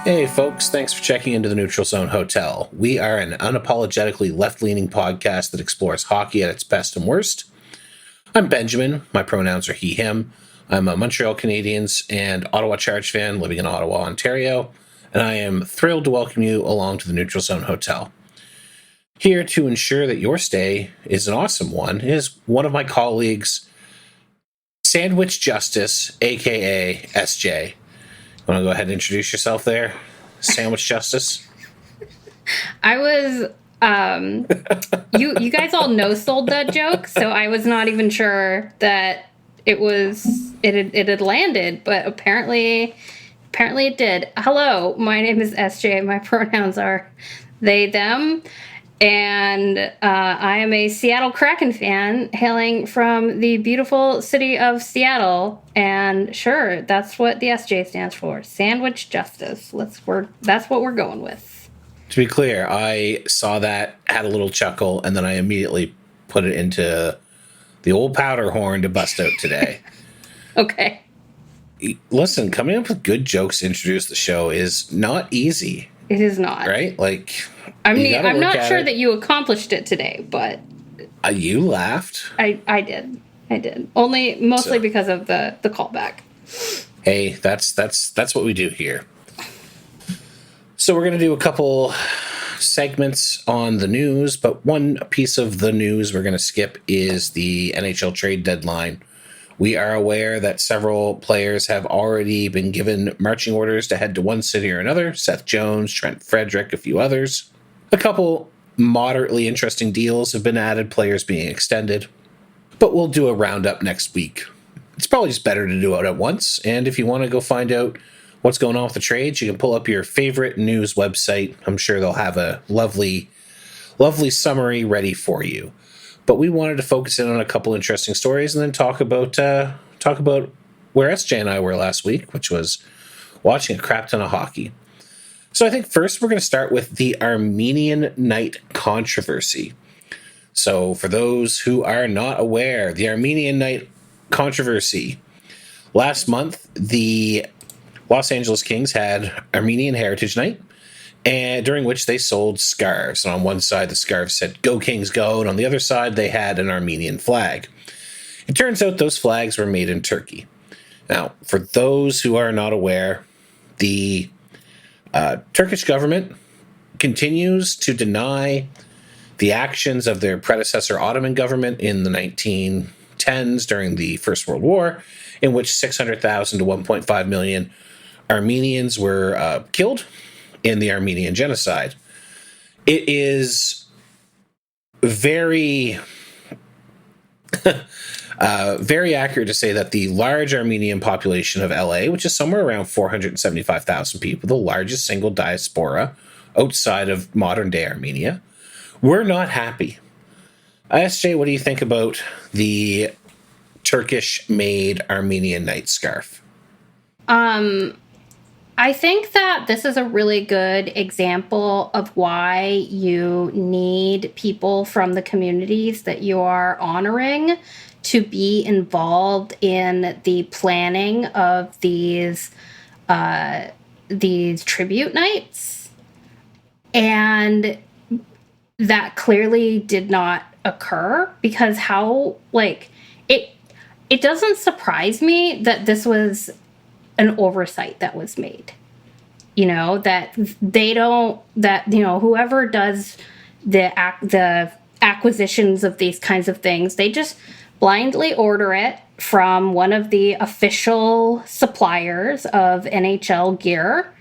Hey folks, thanks for checking into the Neutral Zone Hotel. We are an unapologetically left-leaning podcast that explores hockey at its best and worst. I'm Benjamin. My pronouns are he, him. I'm a Montreal Canadiens and Ottawa Charge fan living in Ottawa, Ontario, and I am thrilled to welcome you along to the Neutral Zone Hotel. Here to ensure that your stay is an awesome one is one of my colleagues, Sandwich Justice, aka SJ. Want to go ahead and introduce yourself there, Sandwich Justice? I was, you guys all no-sold that joke, so I was not even sure that it had landed, but apparently it did. Hello, my name is SJ. My pronouns are they, them, and I am a Seattle Kraken fan hailing from the beautiful city of Seattle. And sure, that's what the SJ stands for. Sandwich Justice. That's what we're going with. To be clear, I saw that, had a little chuckle, and then I immediately put it into the old powder horn to bust out today. Okay. Listen, coming up with good jokes to introduce the show is not easy. It is not. Right? I'm not sure that you accomplished it today, but... You laughed. I did. Mostly because of the callback. Hey, that's what we do here. So we're going to do a couple segments on the news, but one piece of the news we're going to skip is the NHL trade deadline. We are aware that several players have already been given marching orders to head to one city or another. Seth Jones, Trent Frederick, a few others. A couple moderately interesting deals have been added, players being extended. But we'll do a roundup next week. It's probably just better to do it at once. And if you want to go find out what's going on with the trades, you can pull up your favorite news website. I'm sure they'll have a lovely summary ready for you. But we wanted to focus in on a couple interesting stories and then talk about where SJ and I were last week, which was watching a crap ton of hockey. So I think first we're going to start with the Armenian Night controversy. So for those who are not aware, the Armenian Night controversy. Last month, the Los Angeles Kings had Armenian Heritage Night, and during which they sold scarves. And on one side, the scarves said, "Go Kings, go," and on the other side, they had an Armenian flag. It turns out those flags were made in Turkey. Now, for those who are not aware, the Turkish government continues to deny the actions of their predecessor Ottoman government in the 1910s during the First World War, in which 600,000 to 1.5 million Armenians were killed in the Armenian genocide. It is very, very accurate to say that the large Armenian population of LA, which is somewhere around 475,000 people, the largest single diaspora outside of modern-day Armenia, were not happy. SJ, what do you think about the Turkish-made Armenian night scarf? I think that this is a really good example of why you need people from the communities that you are honoring to be involved in the planning of these tribute nights. And that clearly did not occur because it doesn't surprise me that this was an oversight that was made. That whoever does the acquisitions of these kinds of things, they just blindly order it from one of the official suppliers of NHL gear.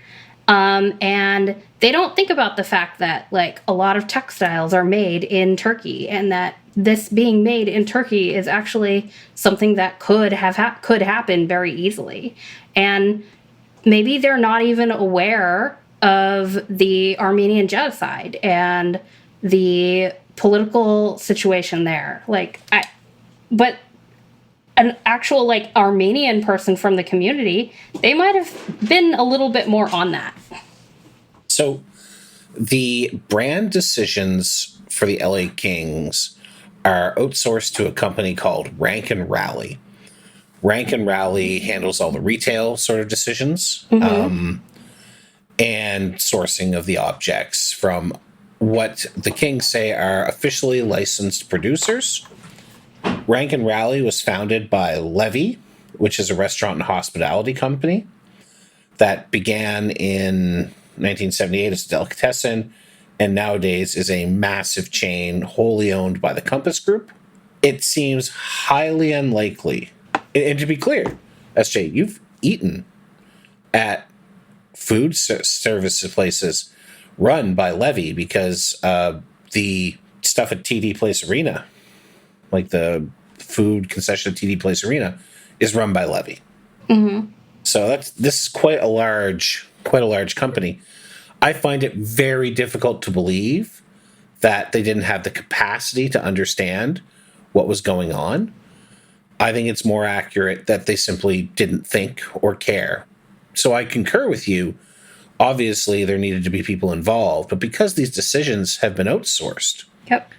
And they don't think about the fact that a lot of textiles are made in Turkey, and that this being made in Turkey is actually something that could happen very easily. And maybe they're not even aware of the Armenian genocide and the political situation there. But an actual Armenian person from the community, they might have been a little bit more on that. So the brand decisions for the LA Kings are outsourced to a company called Rank and Rally. Rank and Rally handles all the retail sort of decisions. Mm-hmm. and sourcing of the objects from what the Kings say are officially licensed producers. Rank and Rally was founded by Levy, which is a restaurant and hospitality company that began in 1978 as a delicatessen and nowadays is a massive chain wholly owned by the Compass Group. It seems highly unlikely. And to be clear, SJ, you've eaten at food service places run by Levy because the stuff at TD Place Arena, like the food concession at TD Place Arena, is run by Levy. Mm-hmm. So this is quite a large company. I find it very difficult to believe that they didn't have the capacity to understand what was going on. I think it's more accurate that they simply didn't think or care. So I concur with you. Obviously, there needed to be people involved, but because these decisions have been outsourced, yep.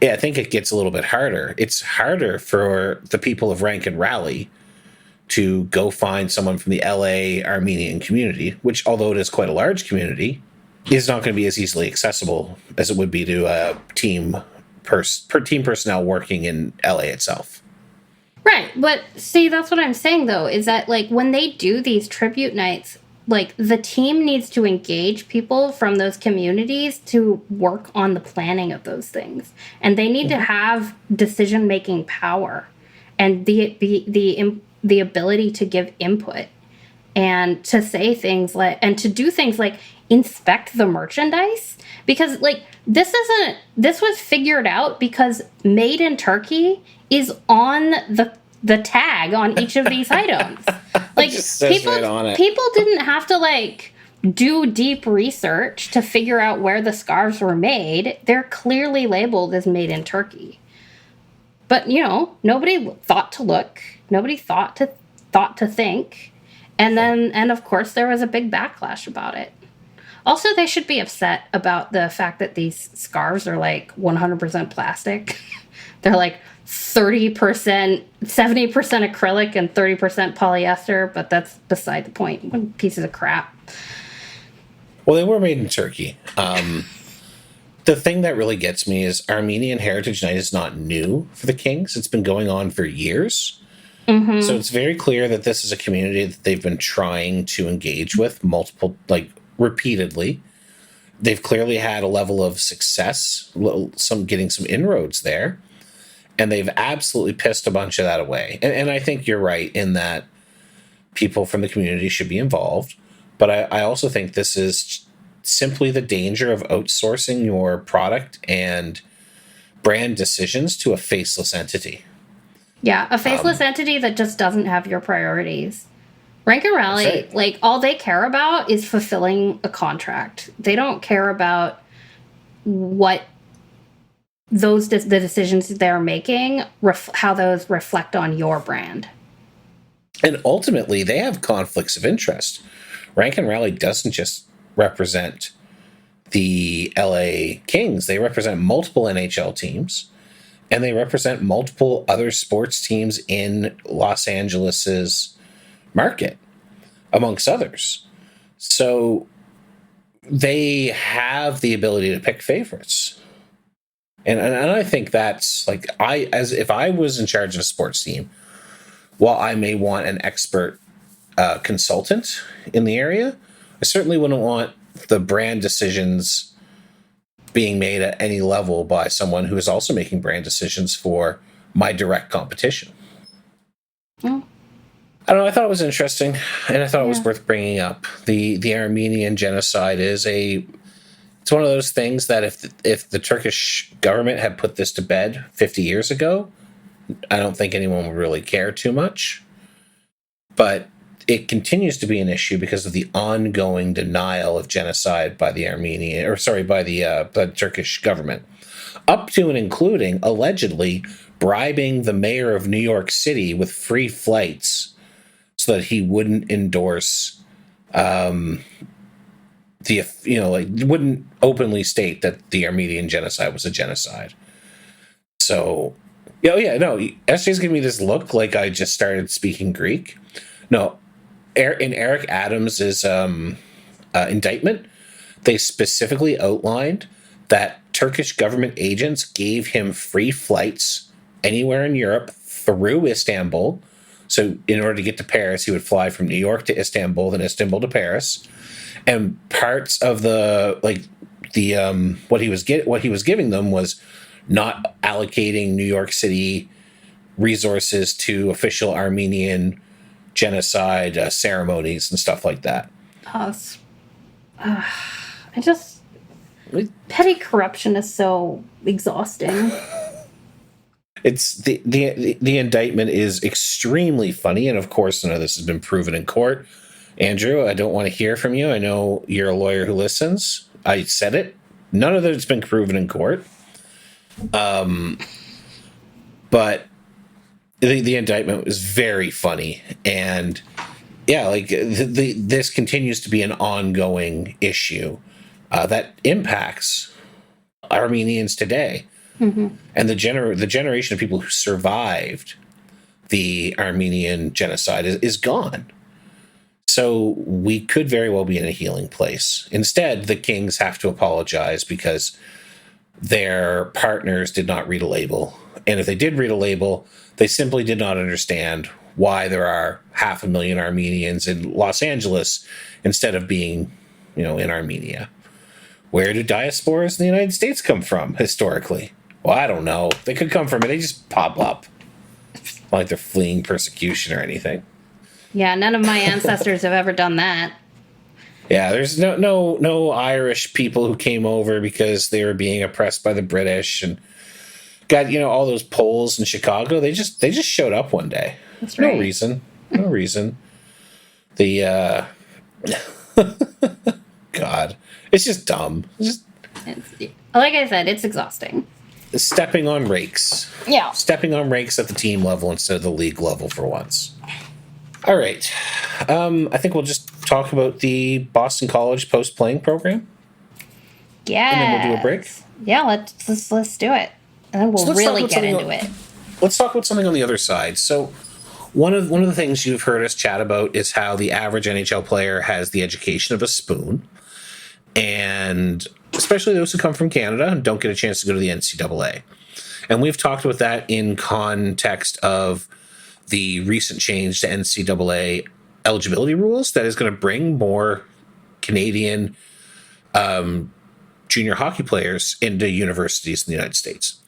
Yeah, I think it gets a little bit harder. It's harder for the people of Rank and Rally to go find someone from the LA Armenian community, which, although it is quite a large community, is not going to be as easily accessible as it would be to a team personnel working in LA itself. Right, but see, that's what I'm saying, though, is that, like, when they do these tribute nights, like, the team needs to engage people from those communities to work on the planning of those things. And they need to have decision-making power and the ability to give input and to say things like, and to do things like inspect the merchandise. Because, like, this was figured out because Made in Turkey is on the tag on each of these items. Like, people didn't have to, like, do deep research to figure out where the scarves were made. They're clearly labeled as Made in Turkey. But, you know, nobody thought to look. Nobody thought to think. And of course there was a big backlash about it. Also, they should be upset about the fact that these scarves are like 100% plastic. They're like 30%, 70% acrylic and 30% polyester, but that's beside the point. Pieces of crap. Well, they were made in Turkey. The thing that really gets me is Armenian Heritage Night is not new for the Kings. It's been going on for years. Mm-hmm. So it's very clear that this is a community that they've been trying to engage with repeatedly. They've clearly had a level of success, getting some inroads there. And they've absolutely pissed a bunch of that away. And I think you're right in that people from the community should be involved. But I also think this is simply the danger of outsourcing your product and brand decisions to a faceless entity. Yeah, a faceless entity that just doesn't have your priorities. Rank and Rally, right. Like, all they care about is fulfilling a contract. They don't care about what the decisions they're making, how those reflect on your brand. And ultimately, they have conflicts of interest. Rank and Rally doesn't just represent the LA Kings. They represent multiple NHL teams, and they represent multiple other sports teams in Los Angeles's market, amongst others. So they have the ability to pick favorites. And I think that's like, if I was in charge of a sports team, while I may want an expert consultant in the area, I certainly wouldn't want the brand decisions being made at any level by someone who is also making brand decisions for my direct competition. Mm. I don't know. I thought it was interesting, and I thought it was worth bringing up. The Armenian genocide is it's one of those things that if the Turkish government had put this to bed 50 years ago, I don't think anyone would really care too much. But it continues to be an issue because of the ongoing denial of genocide by the the Turkish government, up to and including allegedly bribing the mayor of New York City with free flights so that he wouldn't endorse wouldn't openly state that the Armenian genocide was a genocide. So, SJ's giving me this look like I just started speaking Greek. No, in Eric Adams' indictment, they specifically outlined that Turkish government agents gave him free flights anywhere in Europe through Istanbul. So in order to get to Paris, he would fly from New York to Istanbul, then Istanbul to Paris. And parts of what he was giving them was not allocating New York City resources to official Armenian genocide ceremonies and stuff like that. Petty corruption is so exhausting. It's the indictment is extremely funny, and of course, none of this has been proven in court. Andrew, I don't want to hear from you. I know you're a lawyer who listens. I said it. None of it's been proven in court. But the indictment was very funny, and yeah, like this continues to be an ongoing issue that impacts Armenians today. Mm-hmm. And the generation of people who survived the Armenian genocide is gone. So we could very well be in a healing place. Instead, the Kings have to apologize because their partners did not read a label. And if they did read a label, they simply did not understand why there are 500,000 Armenians in Los Angeles instead of being, in Armenia. Where do diasporas in the United States come from historically? Well, I don't know. They could come from it. They just pop up. Not like they're fleeing persecution or anything. Yeah, none of my ancestors have ever done that. Yeah, there's no Irish people who came over because they were being oppressed by the British and got, all those Poles in Chicago. They just showed up one day. That's right. No reason. The God, it's just dumb. Like I said, it's exhausting. Stepping on rakes. Yeah. Stepping on rakes at the team level instead of the league level for once. All right. I think we'll just talk about the Boston College post-playing program. Yeah. And then we'll do a break. Yeah, let's do it. And then we'll really get into it. Let's talk about something on the other side. So one of the things you've heard us chat about is how the average NHL player has the education of a spoon. And especially those who come from Canada and don't get a chance to go to the NCAA. And we've talked about that in context of the recent change to NCAA eligibility rules that is going to bring more Canadian junior hockey players into universities in the United States.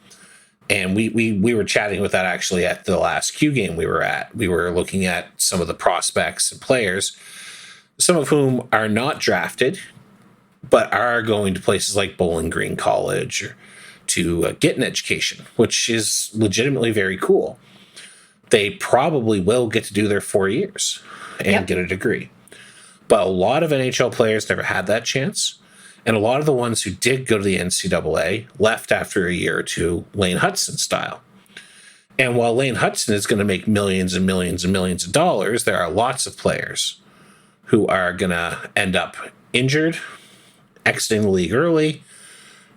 And we were chatting with that actually at the last Q game we were at. We were looking at some of the prospects and players, some of whom are not drafted, but are going to places like Bowling Green College or to get an education, which is legitimately very cool. They probably will get to do their 4 years and get a degree. But a lot of NHL players never had that chance. And a lot of the ones who did go to the NCAA left after a year or two, Lane Hudson style. And while Lane Hudson is going to make millions and millions and millions of dollars, there are lots of players who are going to end up injured, exiting the league early,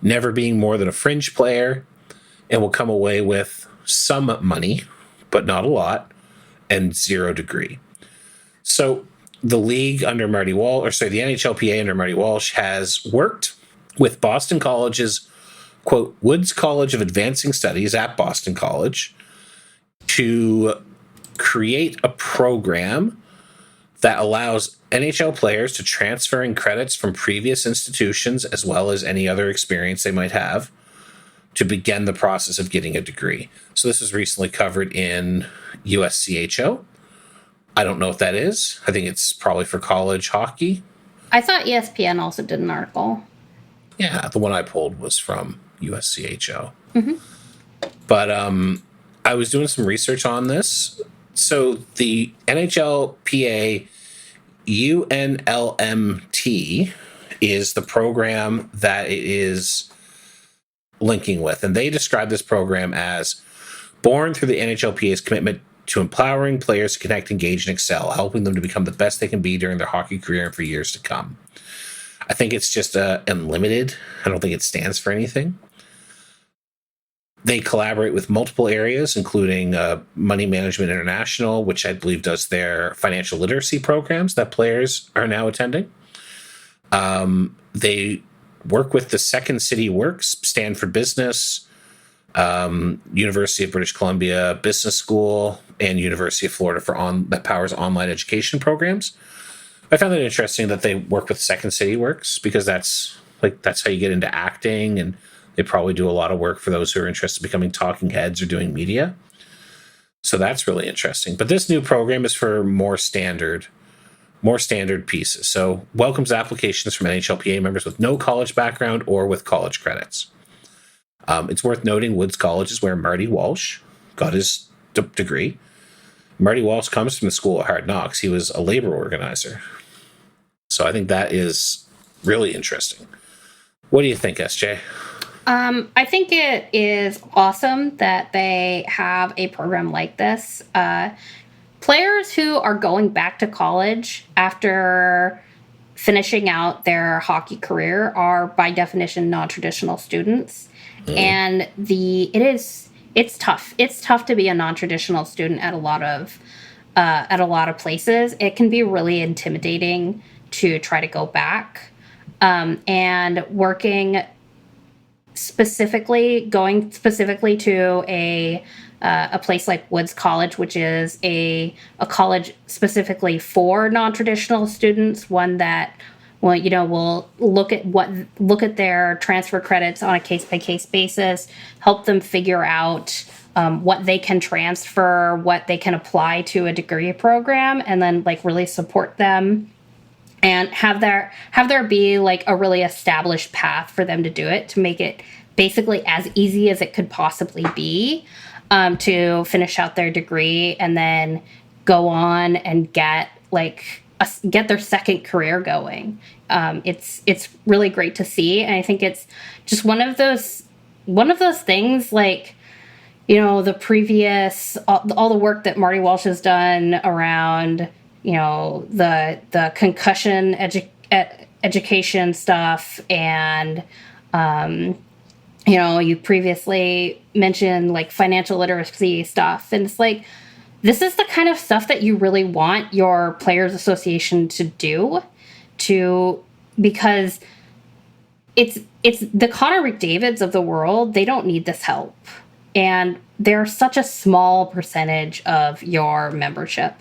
never being more than a fringe player, and will come away with some money, but not a lot, and 0 degree. So the league under the NHLPA under Marty Walsh has worked with Boston College's, quote, Woods College of Advancing Studies at Boston College to create a program that allows NHL players to transfer in credits from previous institutions as well as any other experience they might have to begin the process of getting a degree. So this was recently covered in USCHO. I don't know what that is. I think it's probably for college hockey. I thought ESPN also did an article. Yeah, the one I pulled was from USCHO. Mm-hmm. But I was doing some research on this. So the NHLPA UNLMT is the program that it is linking with. And they describe this program as born through the NHLPA's commitment to empowering players to connect, engage, and excel, helping them to become the best they can be during their hockey career and for years to come. I think it's just unlimited. I don't think it stands for anything. They collaborate with multiple areas, including Money Management International, which I believe does their financial literacy programs that players are now attending. They work with the Second City Works, Stanford Business, University of British Columbia Business School, and University of Florida that powers online education programs. I found it interesting that they work with Second City Works because that's how you get into acting, and they probably do a lot of work for those who are interested in becoming talking heads or doing media. So that's really interesting. But this new program is for more standard pieces. So welcomes applications from NHLPA members with no college background or with college credits. It's worth noting Woods College is where Marty Walsh got his degree. Marty Walsh comes from the School of Hard Knocks. He was a labor organizer. So I think that is really interesting. What do you think, SJ? I think it is awesome that they have a program like this. Players who are going back to college after finishing out their hockey career are, by definition, non-traditional students. And it's tough. It's tough to be a non-traditional student at a lot of places. It can be really intimidating to try to go back. And going specifically to a place like Woods College, which is a college specifically for non-traditional students, one that will look at their transfer credits on a case-by-case basis, help them figure out what they can transfer, what they can apply to a degree program, and then really support them and have there be a really established path for them to do it, to make it basically as easy as it could possibly be to finish out their degree and then go on and get their second career going. It's really great to see, and I think it's just one of those things the previous all the work that Marty Walsh has done around the concussion education stuff, and you previously mentioned financial literacy stuff, and it's this is the kind of stuff that you really want your players association to do, because it's the Connor McDavids of the world. They don't need this help, and they're such a small percentage of your membership.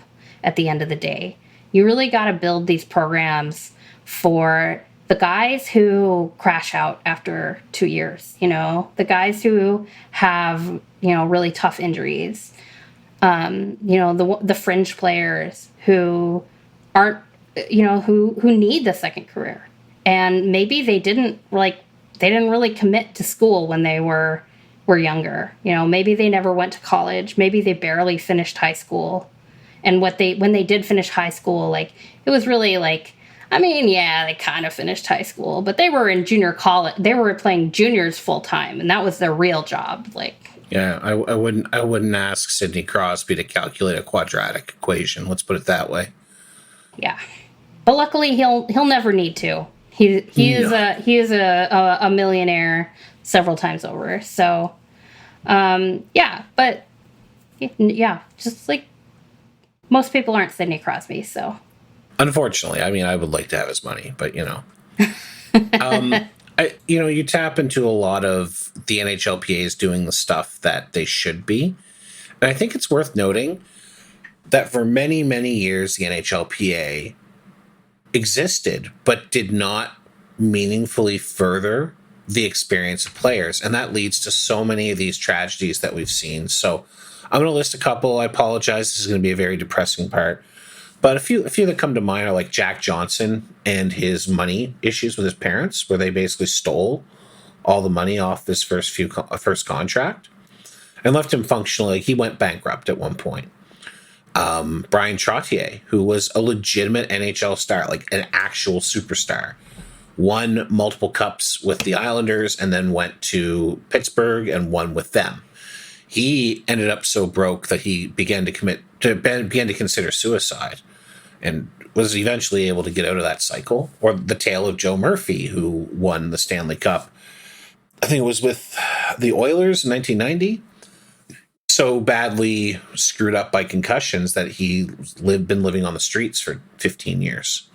At the end of the day, you really got to build these programs for the guys who crash out after 2 years, the guys who have, really tough injuries, the fringe players who aren't, who need the second career. And maybe they didn't really commit to school when they were younger. Maybe they never went to college. Maybe they barely finished high school. And when they did finish high school, it was really they kind of finished high school, but they were in junior college. They were playing juniors full time, and that was their real job. Yeah, I wouldn't ask Sidney Crosby to calculate a quadratic equation. Let's put it that way. Yeah, but luckily he'll never need to. He is a millionaire several times over. So, just most people aren't Sidney Crosby, so. Unfortunately, I would like to have his money, but you tap into a lot of the NHLPAs doing the stuff that they should be. And I think it's worth noting that for many, many years, the NHLPA existed, but did not meaningfully further the experience of players. And that leads to so many of these tragedies that we've seen. So I'm going to list a couple. I apologize. This is going to be a very depressing part. But a few that come to mind are Jack Johnson and his money issues with his parents, where they basically stole all the money off his first contract and left him functionally. He went bankrupt at one point. Brian Trottier, who was a legitimate NHL star, an actual superstar, won multiple cups with the Islanders and then went to Pittsburgh and won with them. He ended up so broke that he began to consider suicide, and was eventually able to get out of that cycle. Or the tale of Joe Murphy, who won the Stanley Cup, I think it was with the Oilers in 1990, so badly screwed up by concussions that he been living on the streets for 15 years.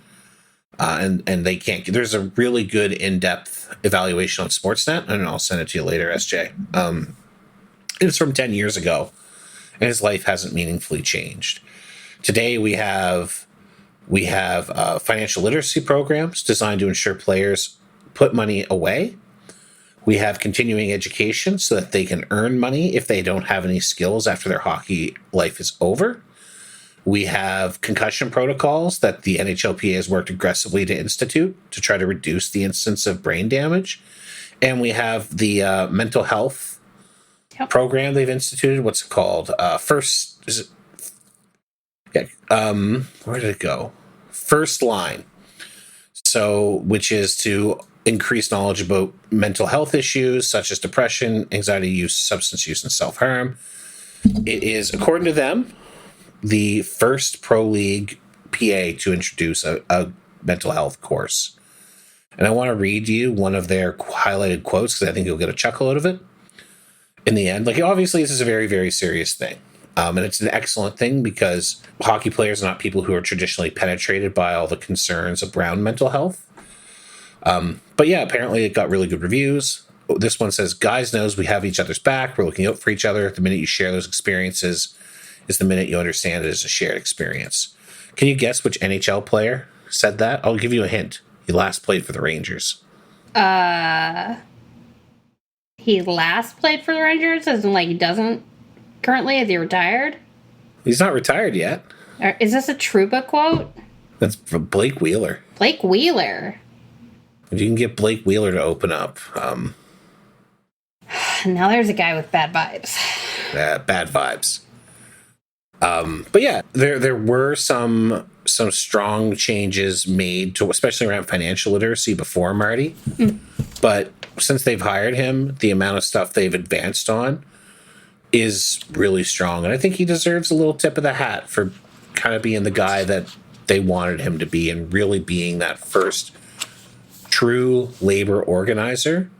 and they can't. There's a really good in-depth evaluation on Sportsnet, and I'll send it to you later, SJ. It was from 10 years ago, and his life hasn't meaningfully changed. Today we have financial literacy programs designed to ensure players put money away. We have continuing education so that they can earn money if they don't have any skills after their hockey life is over. We have concussion protocols that the NHLPA has worked aggressively to institute to try to reduce the incidence of brain damage. And we have the mental health program they've instituted. What's it called? Where did it go? First Line. So, which is to increase knowledge about mental health issues such as depression, anxiety use, substance use, and self-harm. It is, according to them, the first pro league PA to introduce a mental health course. And I want to read you one of their highlighted quotes because I think you'll get a chuckle out of it in the end. Like, obviously, this is a very, very serious thing. And it's an excellent thing because hockey players are not people who are traditionally penetrated by all the concerns around mental health. But yeah, apparently it got really good reviews. This one says, guys knows we have each other's back. We're looking out for each other. The minute you share those experiences is the minute you understand it as a shared experience. Can you guess which NHL player said that? I'll give you a hint. He last played for the Rangers. He last played for the Rangers, as in, like, he doesn't currently? Is he retired? He's not retired yet. Is this a Trouba quote? That's from Blake Wheeler. Blake Wheeler. If you can get Blake Wheeler to open up. Now there's a guy with bad vibes. Bad vibes. But yeah, there were some strong changes made to, especially around financial literacy before Marty. But since they've hired him, the amount of stuff they've advanced on is really strong. And I think he deserves a little tip of the hat for kind of being the guy that they wanted him to be and really being that first true labor organizer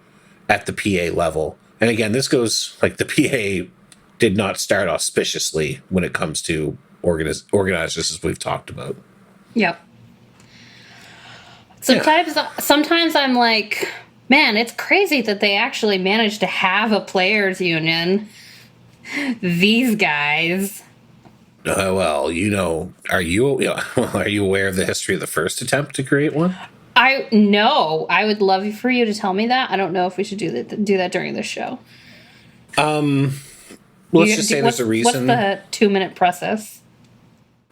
at the PA level. And again, this goes, like, the PA did not start auspiciously when it comes to organizers, as we've talked about. Yep. Sometimes I'm like, man, it's crazy that they actually managed to have a players' union. These guys. Well, are you aware of the history of the first attempt to create one? No. I would love for you to tell me that. I don't know if we should do that during this show. Let's just say there's a reason. What's the 2-minute process?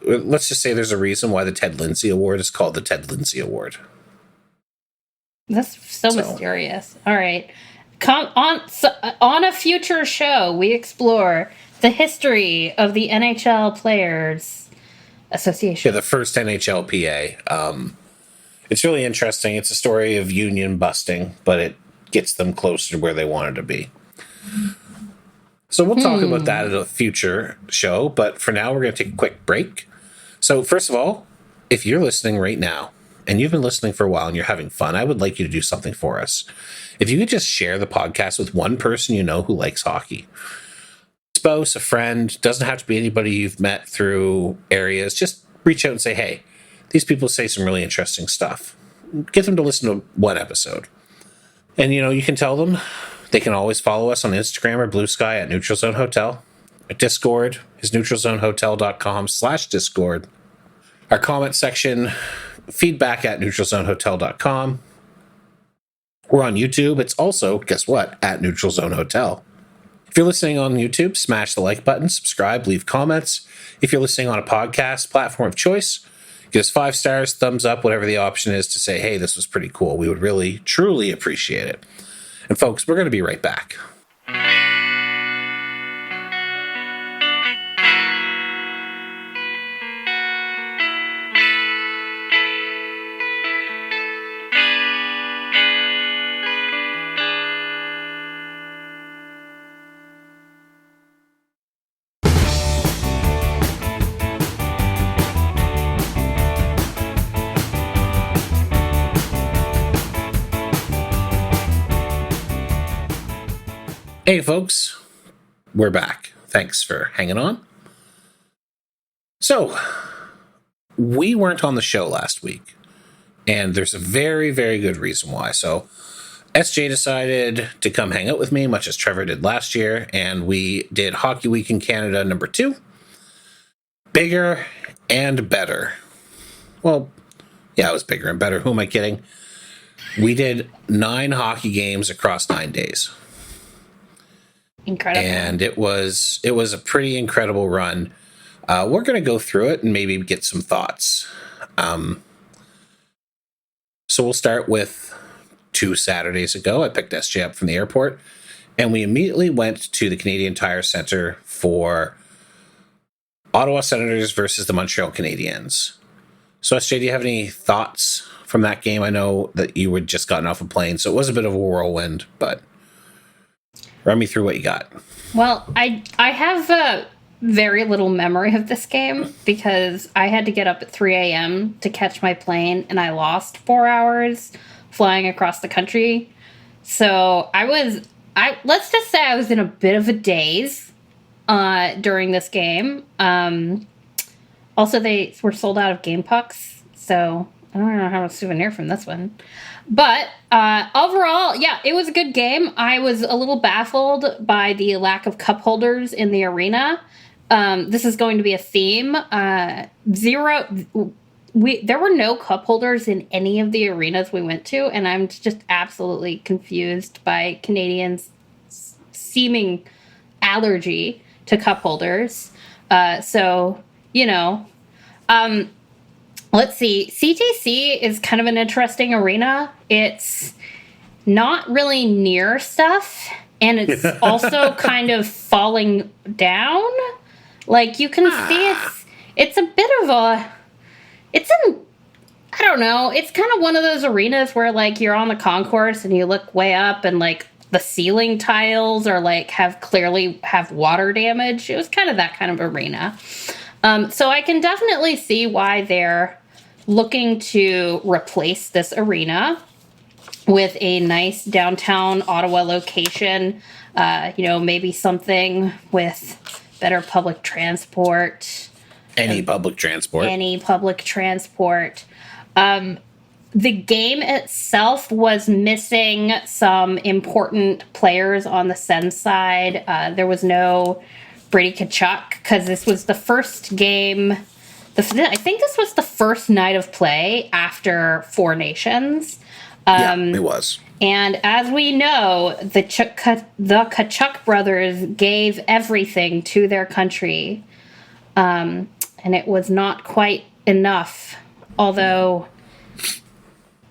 Let's just say there's a reason why the Ted Lindsay Award is called the Ted Lindsay Award. That's so mysterious. All right. On a future show, we explore the history of the NHL Players Association. Yeah, the first NHLPA. It's really interesting. It's a story of union busting, but it gets them closer to where they wanted to be. So we'll talk about that at a future show, but for now, we're going to take a quick break. So first of all, if you're listening right now, and you've been listening for a while and you're having fun, I would like you to do something for us. If you could just share the podcast with one person you know who likes hockey. A spouse, a friend, doesn't have to be anybody you've met through areas. Just reach out and say, hey, these people say some really interesting stuff. Get them to listen to one episode. And, you can tell them they can always follow us on Instagram or Blue Sky at Neutral Zone Hotel. Our Discord is neutralzonehotel.com/Discord. Our comment section, feedback at neutralzonehotel.com. We're on YouTube. It's also, guess what, at Neutral Zone Hotel. If you're listening on YouTube, smash the like button, subscribe, leave comments. If you're listening on a podcast platform of choice, give us 5 stars, thumbs up, whatever the option is to say, hey, this was pretty cool. We would really, truly appreciate it. And folks, we're going to be right back. Hey, folks, we're back. Thanks for hanging on. So, we weren't on the show last week And there's a very, very good reason why. So SJ decided to come hang out with me, much as Trevor did last year, and we did Hockey Week in Canada #2. Bigger and better. Well, yeah, it was bigger and better. Who am I kidding? We did 9 hockey games across 9 days. Incredible. And it was a pretty incredible run. We're going to go through it and maybe get some thoughts. So we'll start with 2 Saturdays ago. I picked SJ up from the airport, and we immediately went to the Canadian Tire Center for Ottawa Senators versus the Montreal Canadiens. So SJ, do you have any thoughts from that game? I know that you had just gotten off a plane, so it was a bit of a whirlwind, but run me through what you got. Well, I have very little memory of this game because I had to get up at 3 a.m. to catch my plane, and I lost 4 hours flying across the country. So let's just say I was in a bit of a daze during this game. Also, they were sold out of game pucks, so I don't know how a souvenir from this one. But overall, yeah, it was a good game. I was a little baffled by the lack of cup holders in the arena. This is going to be a theme. There were no cup holders in any of the arenas we went to, and I'm just absolutely confused by Canadians' seeming allergy to cup holders. So, let's see. CTC is kind of an interesting arena. It's not really near stuff, and it's also kind of falling down. Like, you can see it's a bit of a... I don't know. It's kind of one of those arenas where, like, you're on the concourse and you look way up and, like, the ceiling tiles are, like, clearly have water damage. It was kind of that kind of arena. So I can definitely see why they're looking to replace this arena with a nice downtown Ottawa location. Maybe something with better public transport. Any public transport. The game itself was missing some important players on the Sens side. There was no Brady Tkachuk because this was the first game. I think this was the first night of play after Four Nations. Yeah, it was. And as we know, the Tkachuk brothers gave everything to their country. And it was not quite enough. Although,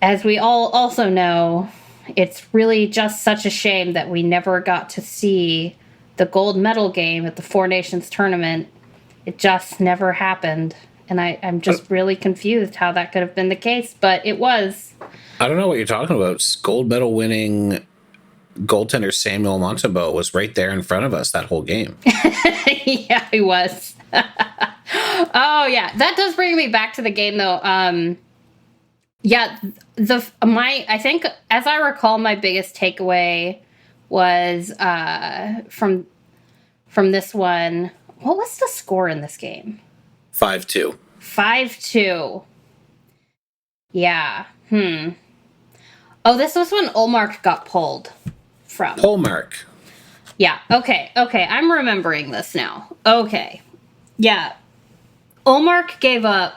as we all also know, it's really just such a shame that we never got to see the gold medal game at the Four Nations tournament. It just never happened. And I'm just really confused how that could have been the case, but it was. I don't know what you're talking about. Gold medal winning goaltender Samuel Montembeault was right there in front of us that whole game. Yeah, he was. Oh, yeah. That does bring me back to the game, though. I think, as I recall, my biggest takeaway was from this one. What was the score in this game? 5-2. 5-2. Yeah. Oh, this was when Ullmark got pulled from. Ullmark. Yeah. Okay. I'm remembering this now. Okay. Yeah. Ullmark gave up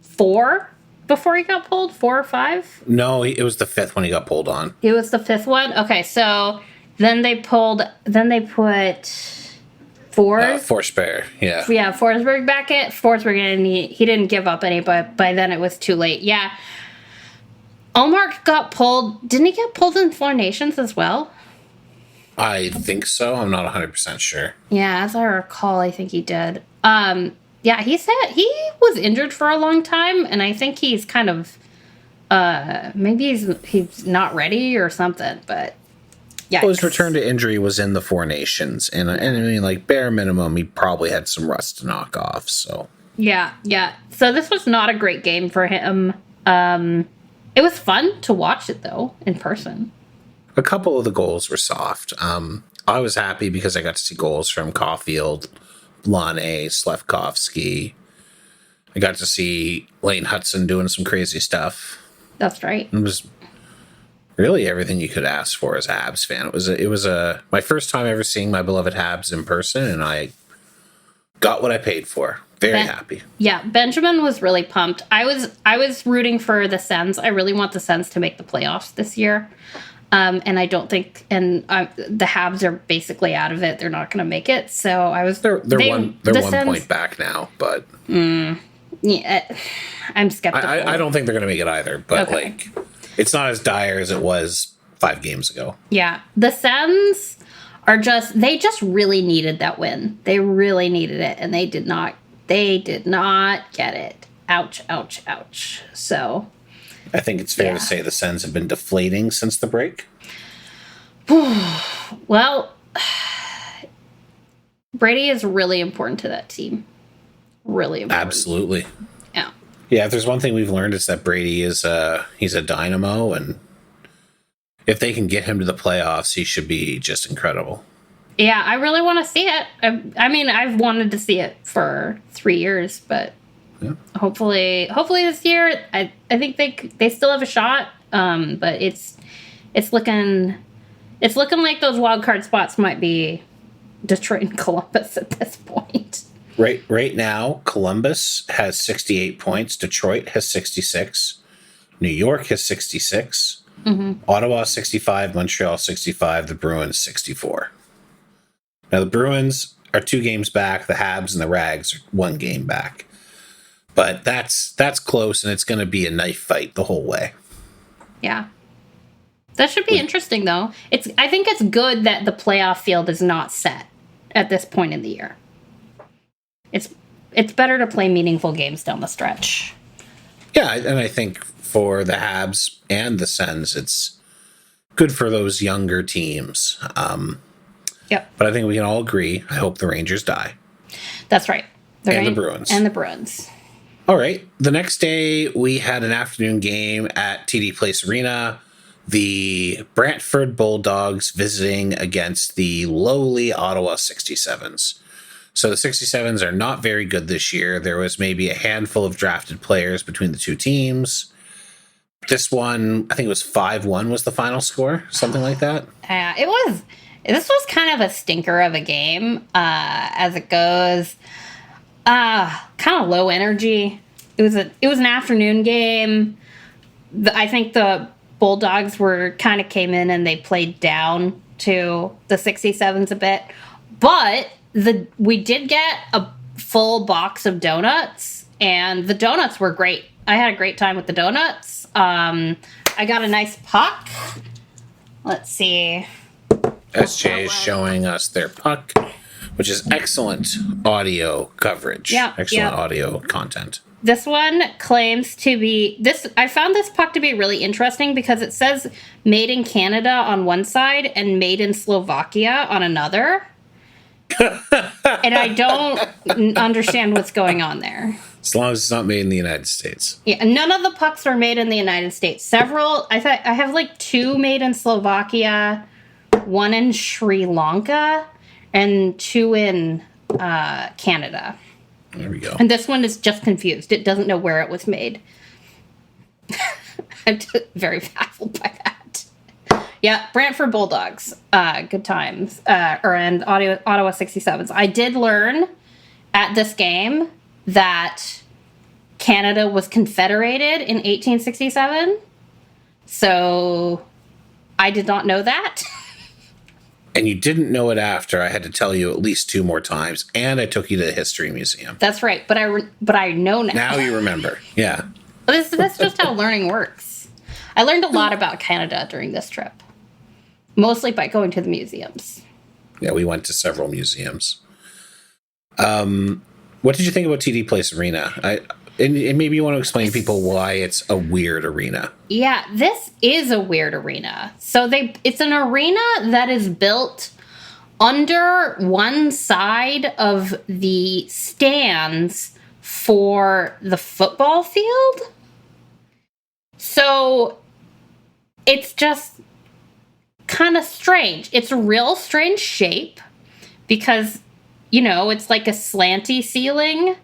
4 before he got pulled? 4 or 5? No, it was the 5th when he got pulled on. It was the 5th one? Okay, so then they put Forsberg, yeah. Yeah, Forsberg back at Forsberg, and he didn't give up any, but by then it was too late. Yeah. Ullmark got pulled. Didn't he get pulled in Four Nations as well? I think so. I'm not 100% sure. Yeah, as I recall, I think he did. Yeah, he said he was injured for a long time, and I think he's kind of, maybe he's not ready or something, but yeah. Well, his return to injury was in the Four Nations, and I mean, like, bare minimum, he probably had some rust to knock off, so. Yeah. So this was not a great game for him. It was fun to watch it, though, in person. A couple of the goals were soft. I was happy because I got to see goals from Caulfield, Blane, Slefkovsky. I got to see Lane Hudson doing some crazy stuff. That's right. It was really everything you could ask for as a Habs fan. It was my first time ever seeing my beloved Habs in person, and I got what I paid for. Very happy. Yeah, Benjamin was really pumped. I was rooting for the Sens. I really want the Sens to make the playoffs this year. And I don't think, the Habs are basically out of it. They're not going to make it. So I was. They're one point back now, but yeah, I'm skeptical. I don't think they're going to make it either. But it's not as dire as it was 5 games ago. Yeah, the Sens are they just really needed that win. They really needed it, and they did not get it. Ouch! Ouch! Ouch! So. I think it's fair to say the Sens have been deflating since the break. Well, Brady is really important to that team. Really important. Absolutely. Yeah. Yeah, if there's one thing we've learned, it's that Brady he's a dynamo, and if they can get him to the playoffs, he should be just incredible. Yeah, I really want to see it. I mean, I've wanted to see it for 3 years, but hopefully this year, I think they still have a shot. But it's looking like those wild card spots might be Detroit and Columbus at this point. Right now, Columbus has 68 points. Detroit has 66. New York has 66. Mm-hmm. Ottawa 65. Montreal 65. The Bruins 64. Now the Bruins are 2 games back. The Habs and the Rags are 1 game back. But that's close, and it's going to be a knife fight the whole way. Yeah. That should be interesting, though. I think it's good that the playoff field is not set at this point in the year. It's better to play meaningful games down the stretch. Yeah, and I think for the Habs and the Sens, it's good for those younger teams. Yep. But I think we can all agree, I hope the Rangers die. That's right. The Bruins. And the Bruins. All right. The next day, we had an afternoon game at TD Place Arena. The Brantford Bulldogs visiting against the lowly Ottawa 67s. So the 67s are not very good this year. There was maybe a handful of drafted players between the two teams. This one, I think it was 5-1 was the final score, something like that. It was. This was kind of a stinker of a game as it goes. Kind of low energy. It was an afternoon game. I think the Bulldogs came in and they played down to the 67s a bit. But we did get a full box of donuts, and the donuts were great. I had a great time with the donuts. I got a nice puck. Let's see. SJ is showing us their puck, which is excellent audio coverage. Yeah, excellent audio content. This one claims to be I found this puck to be really interesting because it says made in Canada on one side and made in Slovakia on another. And I don't understand what's going on there. As long as it's not made in the United States. Yeah, none of the pucks are made in the United States. Several, I have like 2 made in Slovakia, 1 in Sri Lanka, and 2 in Canada. There we go. And this one is just confused. It doesn't know where it was made. I'm very baffled by that. Yeah, Brantford Bulldogs. Good times. And Ottawa 67s. I did learn at this game that Canada was confederated in 1867. So I did not know that. And you didn't know it after I had to tell you at least 2 more times, and I took you to the History Museum. That's right, but I know now. Now you remember, yeah. That's just how learning works. I learned a lot about Canada during this trip, mostly by going to the museums. Yeah, we went to several museums. What did you think about TD Place Arena? And maybe you want to explain to people why it's a weird arena. Yeah, this is a weird arena. So it's an arena that is built under one side of the stands for the football field. So it's just kind of strange. It's a real strange shape because, it's like a slanty ceiling.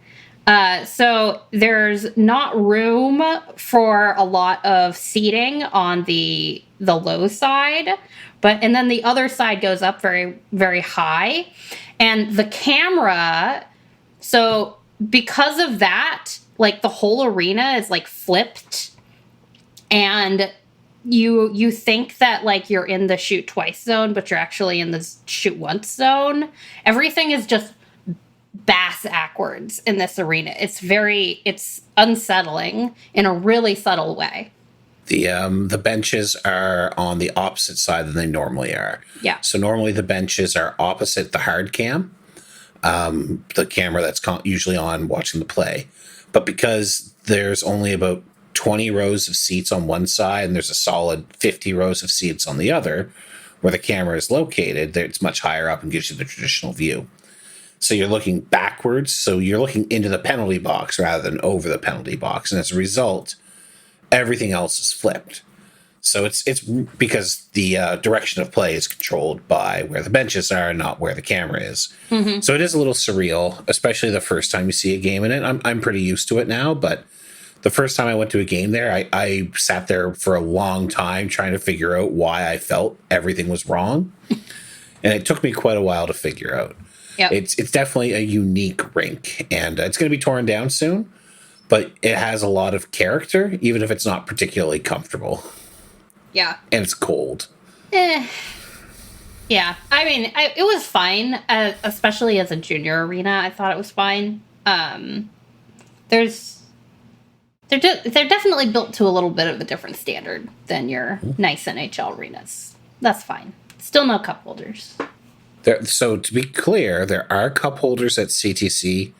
So there's not room for a lot of seating on the low side, and then the other side goes up very, very high. And the camera, so because of that, like the whole arena is like flipped, and you think that like you're in the shoot twice zone, but you're actually in the shoot once zone. Everything is just bass backwards in this arena. It's unsettling in a really subtle way. The benches are on the opposite side than they normally are. Yeah. So normally the benches are opposite the hard cam, the camera that's usually on watching the play. But because there's only about 20 rows of seats on one side and there's a solid 50 rows of seats on the other, where the camera is located, it's much higher up and gives you the traditional view. So you're looking backwards, so you're looking into the penalty box rather than over the penalty box. And as a result, everything else is flipped. So it's because the direction of play is controlled by where the benches are, not where the camera is. Mm-hmm. So it is a little surreal, especially the first time you see a game in it. I'm pretty used to it now, but the first time I went to a game there, I sat there for a long time trying to figure out why I felt everything was wrong. And it took me quite a while to figure out. Yep. It's definitely a unique rink, and it's going to be torn down soon, but it has a lot of character, even if it's not particularly comfortable. Yeah. And it's cold. Yeah. I mean, it was fine, especially as a junior arena. I thought it was fine. They're definitely built to a little bit of a different standard than your nice NHL arenas. That's fine. Still no cup holders. So to be clear, there are cup holders at CTC,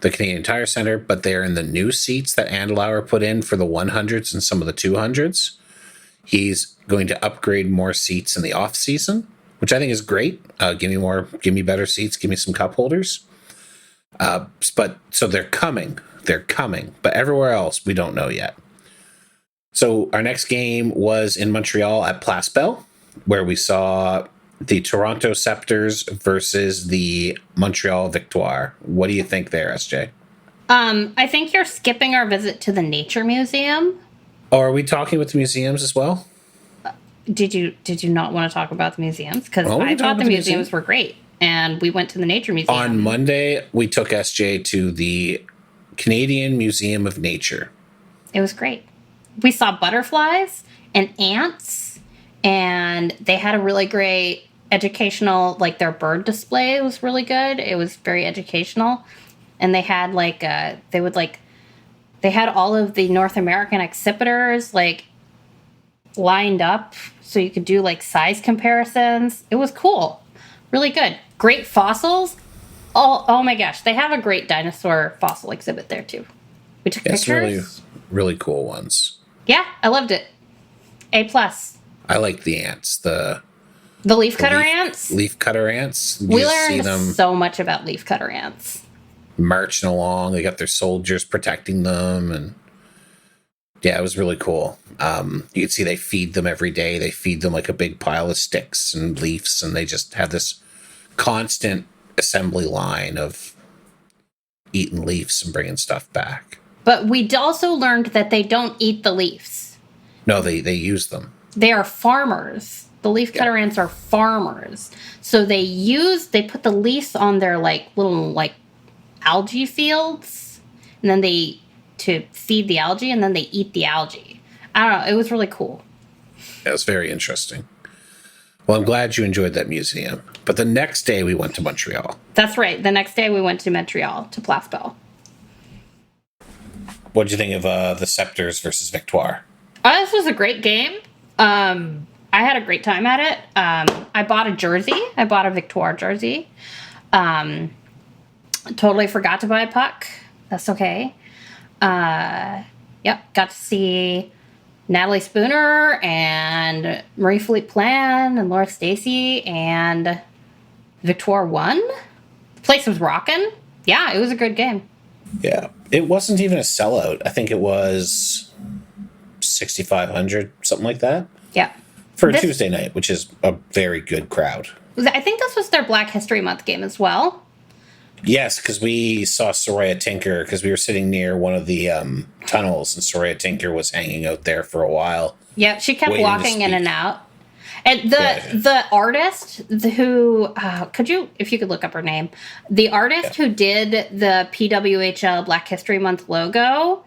the Canadian Tire Center, but they're in the new seats that Andelauer put in for the 100s and some of the 200s. He's going to upgrade more seats in the off season, which I think is great. Give me better seats, give me some cup holders. But so they're coming, but everywhere else we don't know yet. So our next game was in Montreal at Place Bell, where we saw the Toronto Sceptres versus the Montreal Victoire. What do you think there, SJ? I think you're skipping our visit to the Nature Museum. Oh, are we talking with the museums as well? Did you not want to talk about the museums? Because I thought the museums were great, and we went to the Nature Museum. On Monday, we took SJ to the Canadian Museum of Nature. It was great. We saw butterflies and ants, and they had a really great educational, like their bird display was really good. It was very educational. And they had they had all of the North American exhibitors like lined up so you could do like size comparisons. It was cool. Really good. Great fossils. Oh my gosh. They have a great dinosaur fossil exhibit there too. We took pictures. Really, really cool ones. Yeah, I loved it. A+. I like the ants. The leafcutter ants? Leafcutter ants. We learned so much about leafcutter ants. Marching along. They got their soldiers protecting them. And yeah, it was really cool. You can see they feed them every day. They feed them like a big pile of sticks and leaves. And they just have this constant assembly line of eating leaves and bringing stuff back. But we also learned that they don't eat the leaves. No, they use them. They are farmers. The leafcutter ants are farmers. So they put the leaves on their like little like algae fields, and then to feed the algae, and then they eat the algae. I don't know. It was really cool. It was very interesting. Well, I'm glad you enjoyed that museum. But the next day we went to Montreal. That's right. The next day we went to Montreal, to Place Bell. What did you think of the Sceptres versus Victoire? This was a great game. I had a great time at it. I bought a jersey. I bought a Victoire jersey. Totally forgot to buy a puck. That's okay. Yep. Got to see Natalie Spooner and Marie-Philippe Plan and Laura Stacey, and Victoire won. The place was rocking. Yeah, it was a good game. Yeah. It wasn't even a sellout. I think it was 6,500, something like that. Yeah. For a Tuesday night, which is a very good crowd. I think this was their Black History Month game as well. Yes, because we saw Soraya Tinker because we were sitting near one of the tunnels, and Soraya Tinker was hanging out there for a while. Yep, she kept waiting to walking in speak. and out. And the artist who could you, if you could look up her name, the artist who did the PWHL Black History Month logo,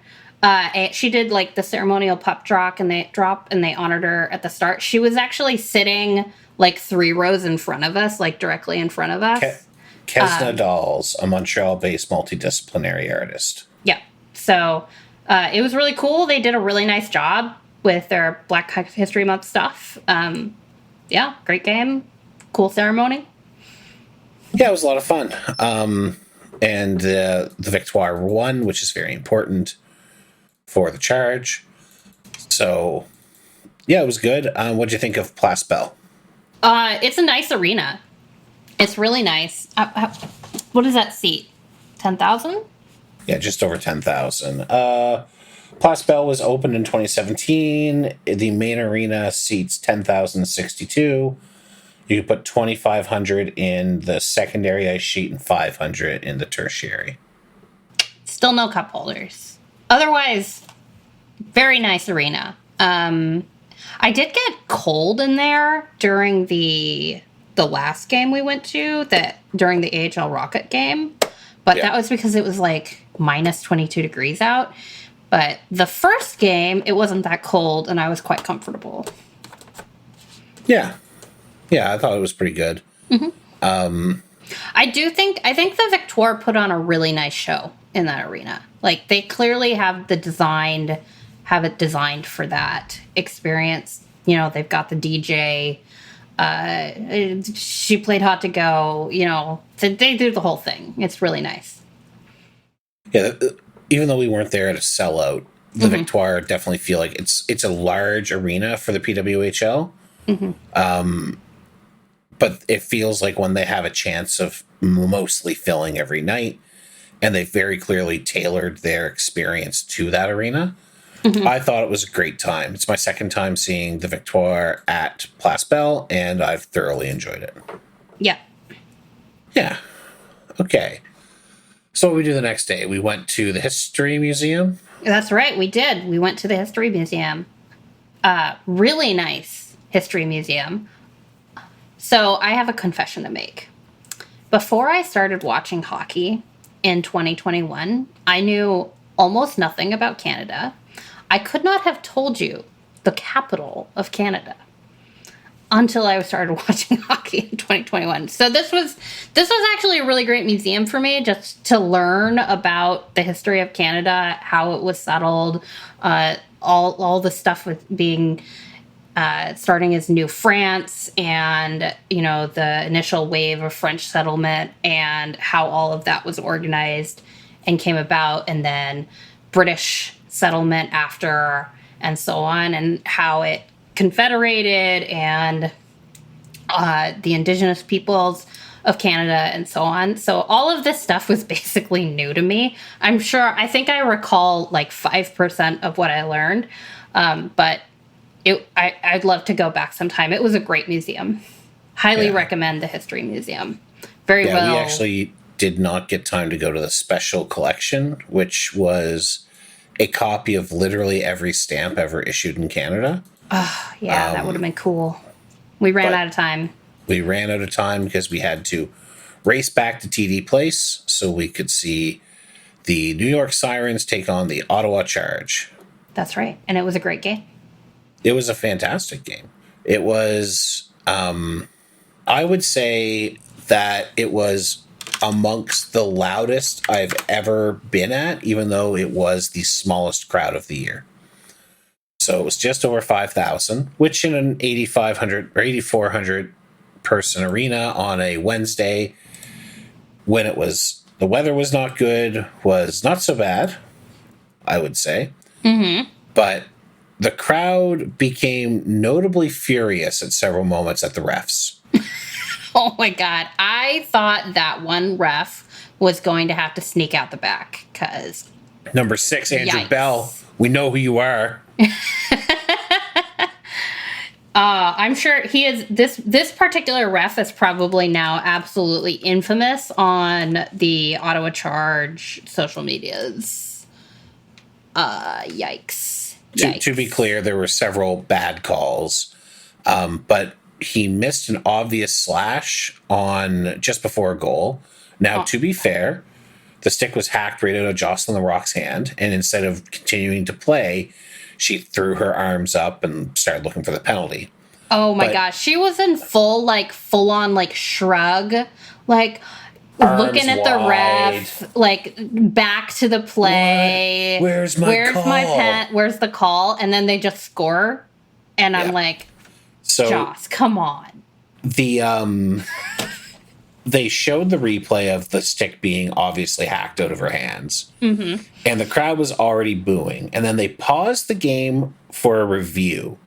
she did like the ceremonial pup drop, and they honored her at the start. She was actually sitting like 3 rows in front of us, like directly in front of us. Kesna Dolls, a Montreal-based multidisciplinary artist. Yeah. So it was really cool. They did a really nice job with their Black History Month stuff. Yeah, great game. Cool ceremony. Yeah, it was a lot of fun. And the Victoire won, which is very important for the charge. So, yeah, it was good. What'd you think of Place Bell? It's a nice arena. It's really nice. What does that seat? 10,000? Yeah, just over 10,000. Place Bell was opened in 2017. The main arena seats 10,062. You could put 2,500 in the secondary ice sheet and 500 in the tertiary. Still no cup holders. Otherwise, very nice arena. I did get cold in there during the last game we went to, during the AHL Rocket game. But that was because it was like minus 22 degrees out. But the first game, it wasn't that cold, and I was quite comfortable. Yeah. Yeah, I thought it was pretty good. Mm-hmm. I think the Victoire put on a really nice show in that arena. Like, they clearly have it designed for that experience. You know, they've got the DJ. She played Hot to Go. You know, they do the whole thing. It's really nice. Yeah, even though we weren't there at a sellout, the Victoire definitely feel like it's a large arena for the PWHL. But it feels like when they have a chance of mostly filling every night, and they very clearly tailored their experience to that arena. I thought it was a great time. It's my second time seeing the Victoire at Place Bell, and I've thoroughly enjoyed it. Yeah. Yeah. Okay. So what we do the next day? We went to the History Museum. That's right, we did. We went to the History Museum. Really nice History Museum. So I have a confession to make. Before I started watching hockey in 2021, I knew almost nothing about Canada. I could not have told you the capital of Canada until I started watching hockey in 2021. So this was actually a really great museum for me, just to learn about the history of Canada, how it was settled, all the stuff with being starting as New France, and you know, the initial wave of French settlement, and how all of that was organized and came about, and then British settlement after, and so on, and how it confederated, and the Indigenous peoples of Canada, and so on. So all of this stuff was basically new to me. I think I recall like 5% of what I learned, but I'd love to go back sometime. It was a great museum. Highly recommend the History Museum. Very well. We actually did not get time to go to the special collection, which was a copy of literally every stamp ever issued in Canada. Oh, yeah, that would have been cool. We ran out of time. We ran out of time because we had to race back to TD Place so we could see the New York Sirens take on the Ottawa Charge. That's right. And it was a great game. It was a fantastic game. It was, I would say that it was amongst the loudest I've ever been at, even though it was the smallest crowd of the year. So it was just over 5,000, which in an 8,500 or 8,400 person arena on a Wednesday, when the weather was not good, was not so bad, I would say. But the crowd became notably furious at several moments at the refs. Oh my God. I thought that one ref was going to have to sneak out the back, because Number 6, Andrew Yikes. Bell. We know who you are. I'm sure he is. This particular ref is probably now absolutely infamous on the Ottawa Charge social medias. Yikes. To be clear, there were several bad calls, but he missed an obvious slash on just before a goal. Now, to be fair, the stick was hacked right out of Jocelyn Larocque's hand, and instead of continuing to play, she threw her arms up and started looking for the penalty. Oh my gosh, she was in full on like shrug, like looking at the ref, like back to the play. What? Where's my pen? Where's the call? And then they just score, and I'm like, so Joss, come on. They showed the replay of the stick being obviously hacked out of her hands, and the crowd was already booing. And then they paused the game for a review.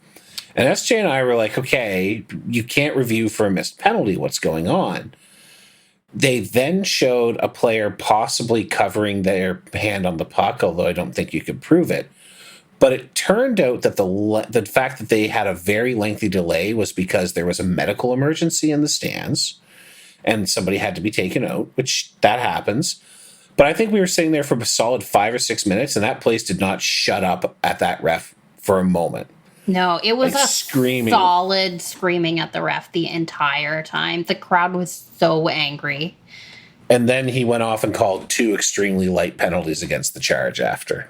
And SJ and I were like, okay, you can't review for a missed penalty. What's going on? They then showed a player possibly covering their hand on the puck, although I don't think you could prove it. But it turned out that the fact that they had a very lengthy delay was because there was a medical emergency in the stands and somebody had to be taken out, which that happens. But I think we were sitting there for a solid 5 or 6 minutes, and that place did not shut up at that ref for a moment. No, it was like solid screaming at the ref the entire time. The crowd was so angry. And then he went off and called 2 extremely light penalties against the Charge after.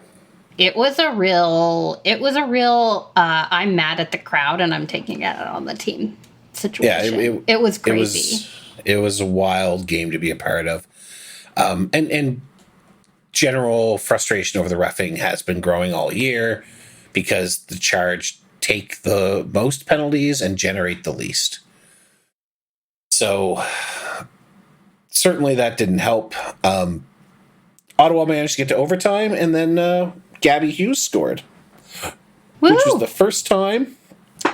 It was a real I'm mad at the crowd and I'm taking it out on the team situation. Yeah, it was crazy. It was a wild game to be a part of. And general frustration over the reffing has been growing all year because the Charge take the most penalties and generate the least. So certainly that didn't help. Ottawa managed to get to overtime, and then Gabby Hughes scored. Woo! Which was the first time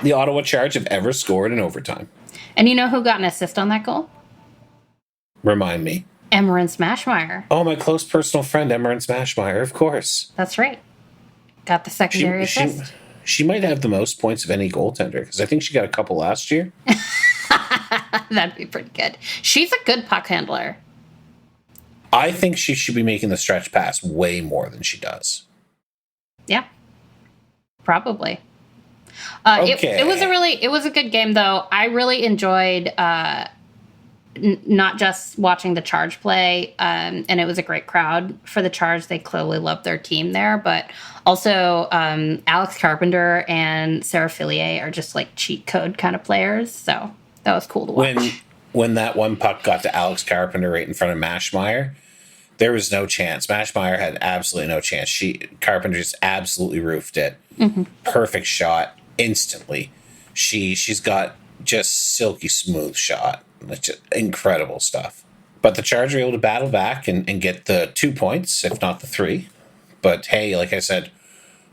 the Ottawa Charge have ever scored in overtime. And you know who got an assist on that goal? Remind me. Emmerin Smashmeyer. Oh, my close personal friend, Emmerin Smashmeyer, of course. That's right. Got the secondary assist. She might have the most points of any goaltender, because I think she got a couple last year. That'd be pretty good. She's a good puck handler. I think she should be making the stretch pass way more than she does. Yeah, probably. Okay. It was a good game though. I really enjoyed not just watching the Charge play, and it was a great crowd for the Charge. They clearly love their team there, but also Alex Carpenter and Sarah Fillier are just like cheat code kind of players. So that was cool to watch. When that one puck got to Alex Carpenter right in front of Mashmeyer, there was no chance. Mashmeyer had absolutely no chance. Carpenter just absolutely roofed it. Mm-hmm. Perfect shot instantly. She's got just silky smooth shot. It's just incredible stuff. But the Chargers were able to battle back and get the 2 points, if not the 3. But hey, like I said,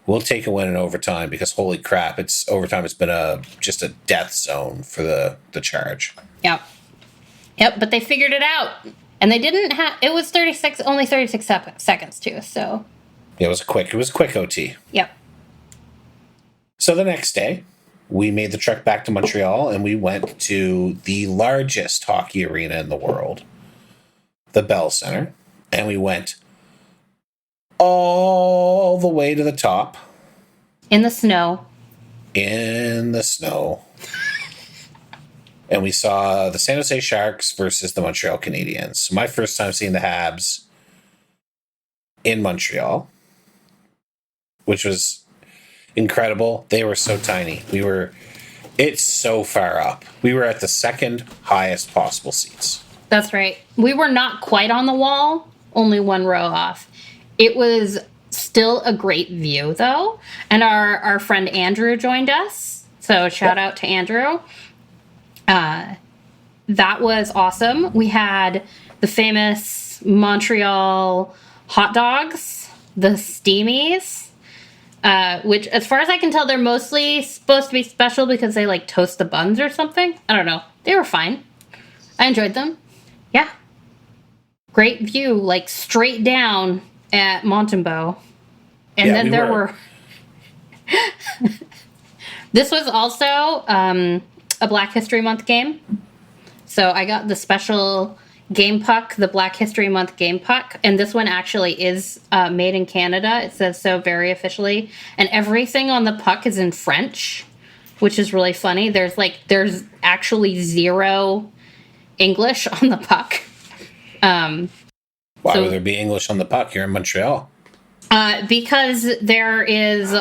we'll take a win in overtime because holy crap, overtime has been just a death zone for the Charge. Yep, but they figured it out. And they didn't have it was only 36 seconds too, so it was a quick OT. Yep. So the next day, we made the trek back to Montreal and we went to the largest hockey arena in the world, the Bell Center, and we went all the way to the top. In the snow. And we saw the San Jose Sharks versus the Montreal Canadiens. So my first time seeing the Habs in Montreal, which was incredible. They were so tiny. It's so far up. We were at the second highest possible seats. That's right. We were not quite on the wall, only one row off. It was still a great view, though. And our friend Andrew joined us. So shout out to Andrew. That was awesome. We had the famous Montreal hot dogs, the Steamies, which, as far as I can tell, they're mostly supposed to be special because they, like, toast the buns or something. I don't know. They were fine. I enjoyed them. Yeah. Great view, like, straight down at Montembeau. And then there This was also a Black History Month game. So I got the special game puck, the Black History Month game puck. And this one actually is made in Canada. It says so very officially. And everything on the puck is in French, which is really funny. There's actually zero English on the puck. Why would there be English on the puck? You're in Montreal. Because there is,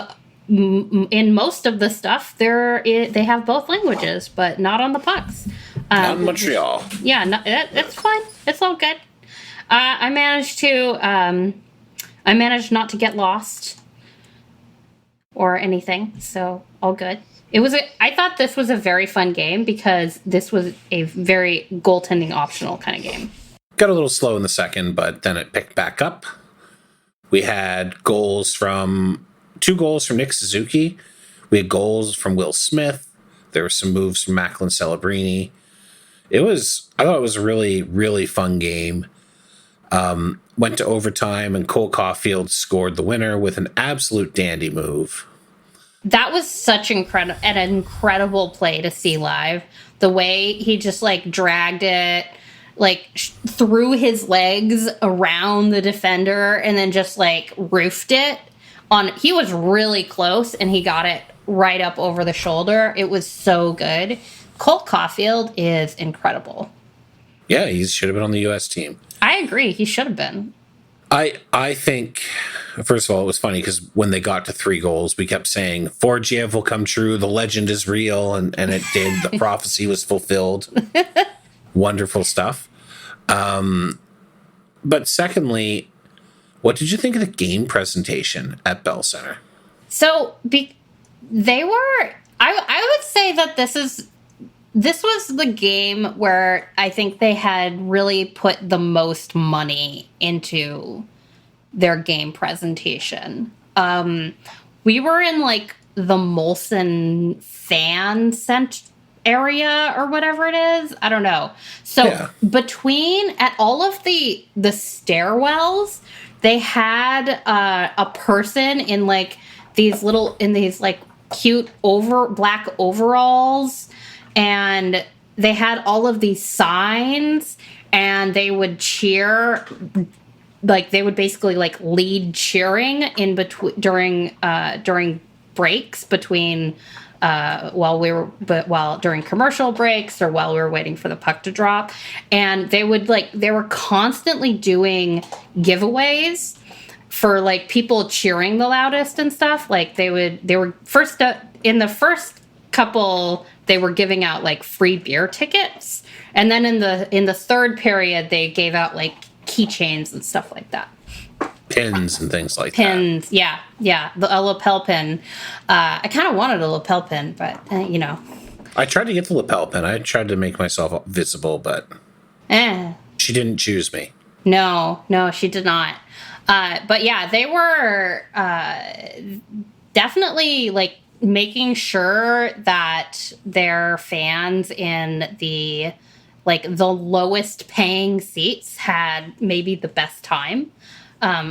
in most of the stuff, they have both languages, but not on the pucks. Not in Montreal. Yeah, no, it's fine. It's all good. I managed not to get lost or anything, so all good. I thought this was a very fun game because this was a very goaltending optional kind of game. Got a little slow in the second, but then it picked back up. We had two goals from Nick Suzuki. We had goals from Will Smith. There were some moves from Macklin Celebrini. I thought it was a really, really fun game. Went to overtime, and Cole Caulfield scored the winner with an absolute dandy move. That was such an incredible play to see live. The way he just dragged it, threw his legs around the defender and then just roofed it on. He was really close and he got it right up over the shoulder. It was so good. Cole Caulfield is incredible. Yeah, he should have been on the U.S. team. I agree. He should have been. I think, first of all, it was funny because when they got to 3 goals, we kept saying, Forgiev will come true, the legend is real, and it did. The prophecy was fulfilled. Wonderful stuff. But secondly, what did you think of the game presentation at Bell Center? So, I would say that this was the game where I think they had really put the most money into their game presentation. We were in the Molson fan center area or whatever it is. I don't know. So between at all of the stairwells, they had a person in these cute black overalls. And they had all of these signs, and they would cheer, they would basically lead cheering in between during breaks between during commercial breaks or while we were waiting for the puck to drop, and they were constantly doing giveaways for people cheering the loudest and stuff. They were first in the first couple. They were giving out free beer tickets, and then in the third period they gave out keychains and stuff like that, pins and things like pins. Yeah, a lapel pin. I kind of wanted a lapel pin, but I tried to get the lapel pin. I tried to make myself visible, but she didn't choose me. No, she did not. But yeah, they were definitely making sure that their fans in the lowest paying seats had maybe the best time,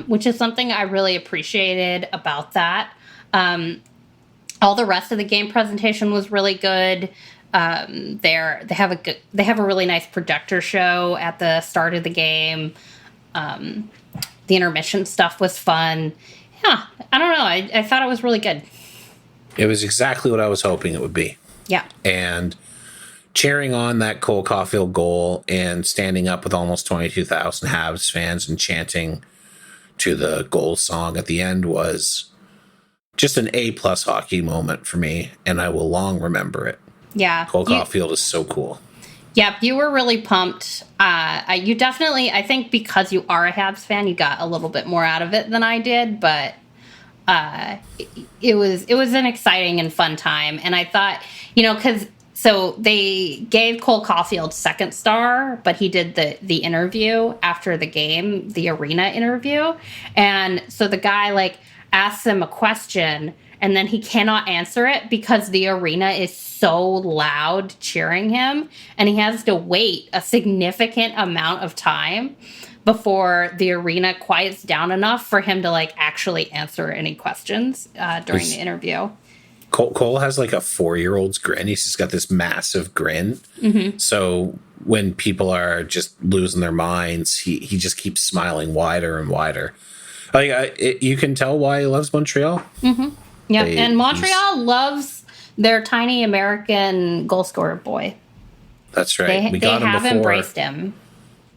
which is something I really appreciated about that. All the rest of the game presentation was really good. They have a really nice projector show at the start of the game. The intermission stuff was fun. Yeah, I don't know. I thought it was really good. It was exactly what I was hoping it would be. Yeah. And cheering on that Cole Caulfield goal and standing up with almost 22,000 Habs fans and chanting to the goal song at the end was just an A+ hockey moment for me, and I will long remember it. Yeah. Cole Caulfield is so cool. Yep, you were really pumped. You definitely, I think because you are a Habs fan, you got a little bit more out of it than I did, but it was an exciting and fun time. And I thought, so they gave Cole Caulfield second star, but he did the interview after the game, the arena interview. And so the guy asks him a question, and then he cannot answer it because the arena is so loud cheering him, and he has to wait a significant amount of time before the arena quiets down enough for him to actually answer any questions during the interview. Cole has like a 4-year-old's grin. He's just got this massive grin. So when people are just losing their minds, he just keeps smiling wider and wider. Like you can tell why he loves Montreal. Yeah, and Montreal loves their tiny American goal scorer boy. That's right. They have embraced him.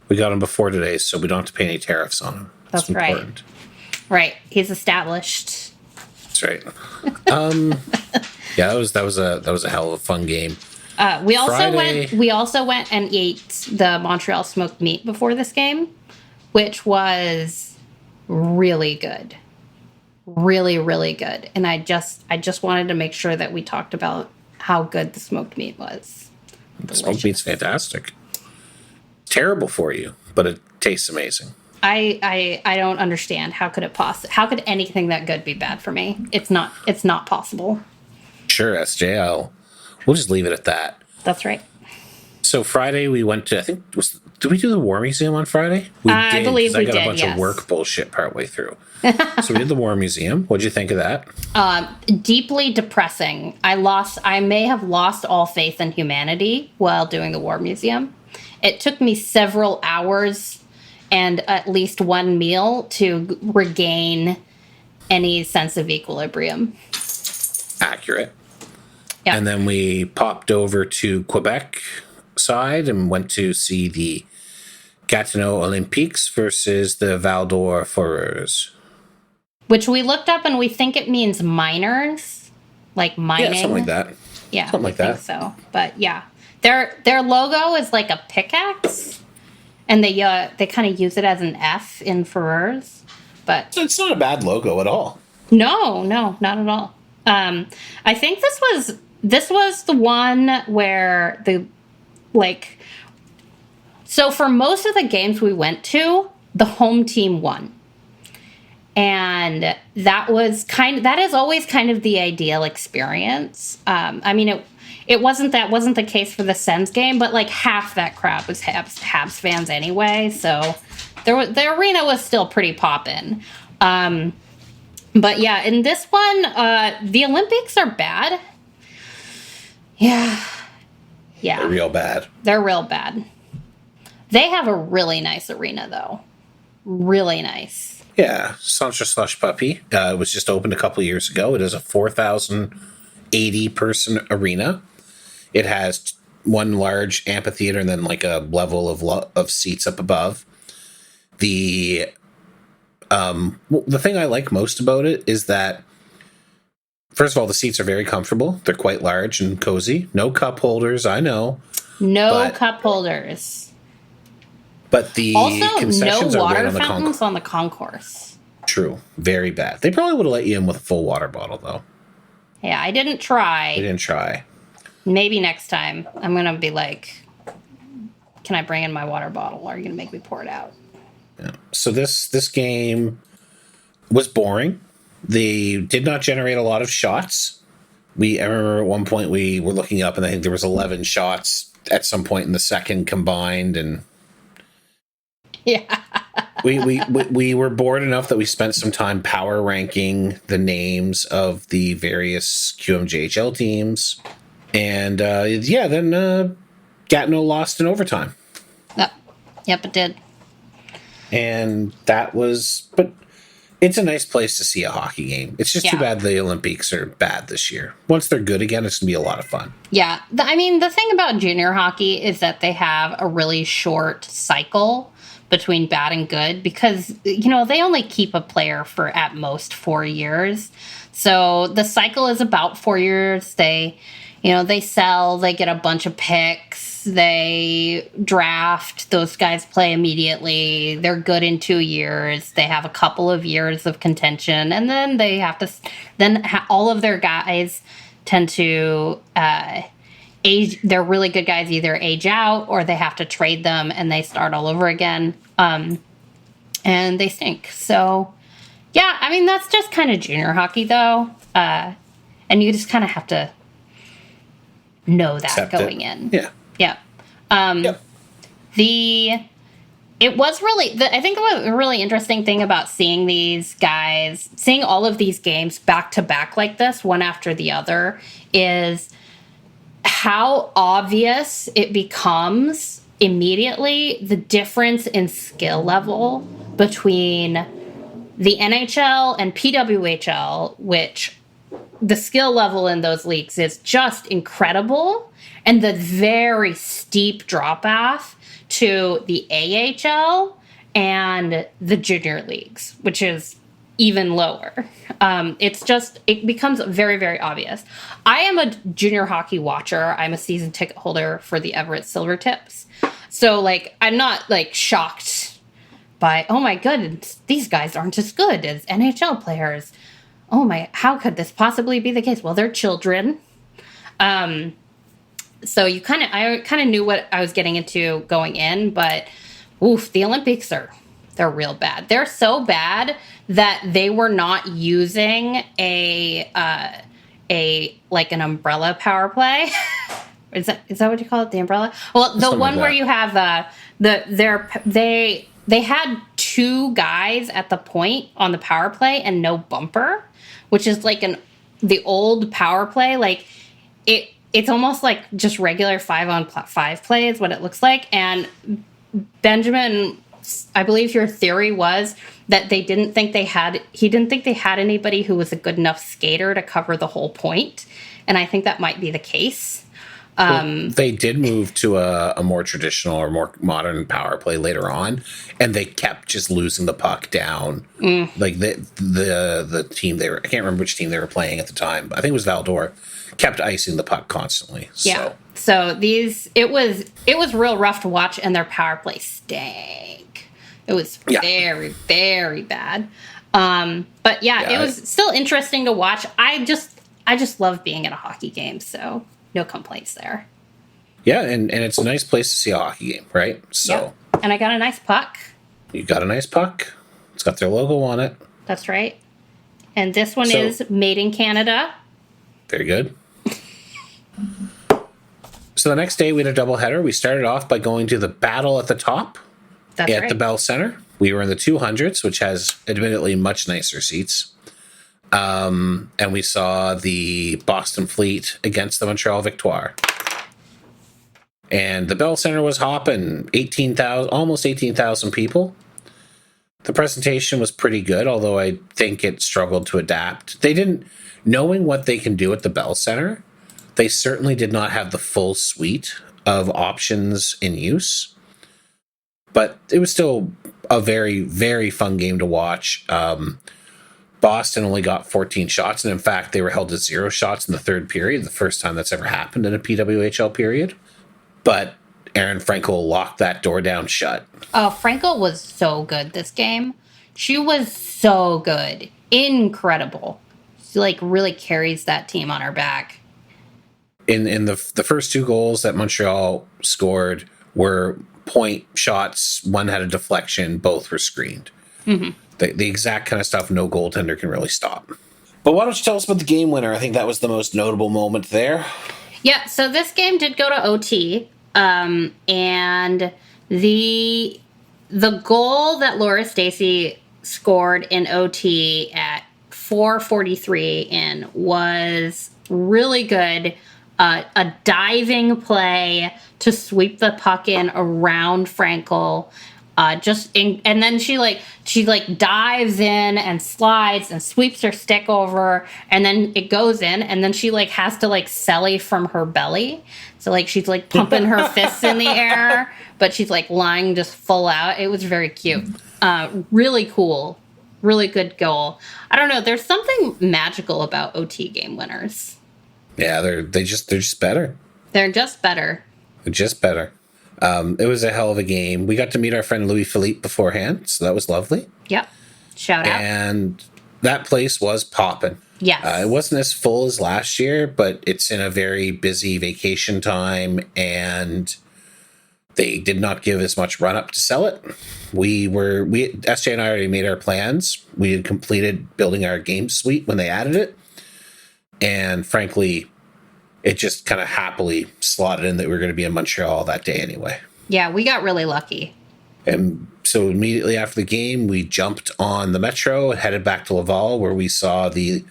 We got him before today, so we don't have to pay any tariffs on him. That's important. Right. He's established. That's right. Yeah, that was a hell of a fun game. We also went and ate the Montreal smoked meat before this game, which was really good. Really, really good. And I just wanted to make sure that we talked about how good the smoked meat was. The smoked meat's fantastic. Terrible for you, but it tastes amazing. I don't understand. How could anything that good be bad for me? It's not possible. Sure, SJ. We'll just leave it at that. That's right. So Friday we went to, did we do the War Museum on Friday? I believe we did. I got a bunch of work bullshit partway through. So we did the War Museum. What'd you think of that? Deeply depressing. I may have lost all faith in humanity while doing the War Museum. It took me several hours and at least one meal to regain any sense of equilibrium. Accurate. Yeah. And then we popped over to Quebec side and went to see the Gatineau Olympiques versus the Val-d'Or Foreurs. Which we looked up and we think it means miners, like mining. Yeah, something like that. Yeah, something like that. I think so. But yeah, their logo is like a pickaxe, and they kind of use it as an F in Foreurs. But so it's not a bad logo at all. No, not at all. I think this was the one where so for most of the games we went to, the home team won. And that is always kind of the ideal experience. I mean, it wasn't the case for the Sens game, but like half that crowd was Habs fans anyway. So the arena was still pretty poppin'. But yeah, in this one, the Olympiques are bad. Yeah. They're real bad. They're real bad. They have a really nice arena, though. Really nice. Yeah, Centre Slush Puppy. It was just opened a couple years ago. It is a 4,080 person arena. It has one large amphitheater and then like a level of seats up above. The thing I like most about it is that, first of all, the seats are very comfortable. They're quite large and cozy. No cup holders, I know. No cup holders. But the concessions no are right water fountains on the concourse. True. Very bad. They probably would have let you in with a full water bottle, though. Yeah, I didn't try. They didn't try. Maybe next time I'm going to be like, can I bring in my water bottle? Or are you going to make me pour it out? Yeah. So this game was boring. They did not generate a lot of shots. I remember at one point we were looking up and I think there was 11 shots at some point in the second combined, and yeah. we were bored enough that we spent some time power ranking the names of the various QMJHL teams. And then Gatineau lost in overtime. Yep, it did. And but it's a nice place to see a hockey game. It's just too bad the Olympiques are bad this year. Once they're good again, it's going to be a lot of fun. Yeah. The thing about junior hockey is that they have a really short cycle between bad and good because, they only keep a player for at most 4 years. So the cycle is about 4 years. They sell, they get a bunch of picks, they draft, those guys play immediately, they're good in 2 years, they have a couple of years of contention, and then they have to, all of their guys tend to age, they're really good guys either age out or they have to trade them and they start all over again, and they stink. So, yeah, that's just kind of junior hockey, though, and you just kind of have to know that going in. Yeah. Yeah. Yep. The It was really, I think the really interesting thing about seeing these guys, seeing all of these games back to back like this, one after the other, is how obvious it becomes immediately the difference in skill level between the NHL and PWHL, which the skill level in those leagues is just incredible, and the very steep drop off to the AHL and the junior leagues, which is even lower. It becomes very, very obvious. I am a junior hockey watcher. I'm a season ticket holder for the Everett Silvertips. So, like, I'm not, like, shocked by, oh my goodness, these guys aren't as good as NHL players. Oh my, how could this possibly be the case? Well, they're children. So I kind of knew what I was getting into going in, but oof, the Olympiques they're real bad. They're so bad that they were not using an umbrella power play. Is that what you call it? The umbrella? Well, the one where you have they had two guys at the point on the power play and no bumper, which is like the old power play. Like it's almost like just regular 5-on-5 play is what it looks like. And Benjamin, I believe your theory was that he didn't think they had anybody who was a good enough skater to cover the whole point. And I think that might be the case. They did move to a more traditional or more modern power play later on, and they kept just losing the puck down. Like the team I can't remember which team they were playing at the time, but I think it was Val-d'Or, kept icing the puck constantly. Yeah. So it was real rough to watch, and their power play stank. It was very, very bad. But it was still interesting to watch. I just love being at a hockey game, so no complaints there. Yeah, and it's a nice place to see a hockey game, right? So, yep. And I got a nice puck. You got a nice puck. It's got their logo on it. That's right. And this one is made in Canada. Very good. So the next day we had a doubleheader. We started off by going to the Battle at the Top. That's right. At the Bell Center. We were in the 200s, which has admittedly much nicer seats. And we saw the Boston Fleet against the Montreal Victoire. And the Bell Center was hopping, almost 18,000 people. The presentation was pretty good, although I think it struggled to adapt. Knowing what they can do at the Bell Center, they certainly did not have the full suite of options in use. But it was still a very, very fun game to watch. Boston only got 14 shots, and in fact, they were held to 0 shots in the third period, the first time that's ever happened in a PWHL period. But Erin Frankel locked that door down shut. Oh, Frankel was so good this game. She was so good. Incredible. She, really carries that team on her back. In the first 2 goals that Montreal scored were point shots. One had a deflection. Both were screened. Mm-hmm. The exact kind of stuff no goaltender can really stop. But why don't you tell us about the game winner? I think that was the most notable moment there. Yeah, so this game did go to OT, and the goal that Laura Stacey scored in OT at 4:43 in was really good. A diving play to sweep the puck in around Frankel. And then she dives in and slides and sweeps her stick over, and then it goes in, and then she has to celly from her belly. So she's pumping her fists in the air, but she's lying just full out. It was very cute. Really cool. Really good goal. I don't know. There's something magical about OT game winners. Yeah, they're just better. They're just better. They're just better. It was a hell of a game. We got to meet our friend Louis Philippe beforehand, so that was lovely. Yep. Shout out. And that place was popping. Yes. It wasn't as full as last year, but it's in a very busy vacation time, and they did not give as much run up to sell it. SJ and I already made our plans. We had completed building our game suite when they added it. And frankly, it just kind of happily slotted in that we were going to be in Montreal that day anyway. Yeah, we got really lucky. And so immediately after the game, we jumped on the Metro and headed back to Laval, where we saw the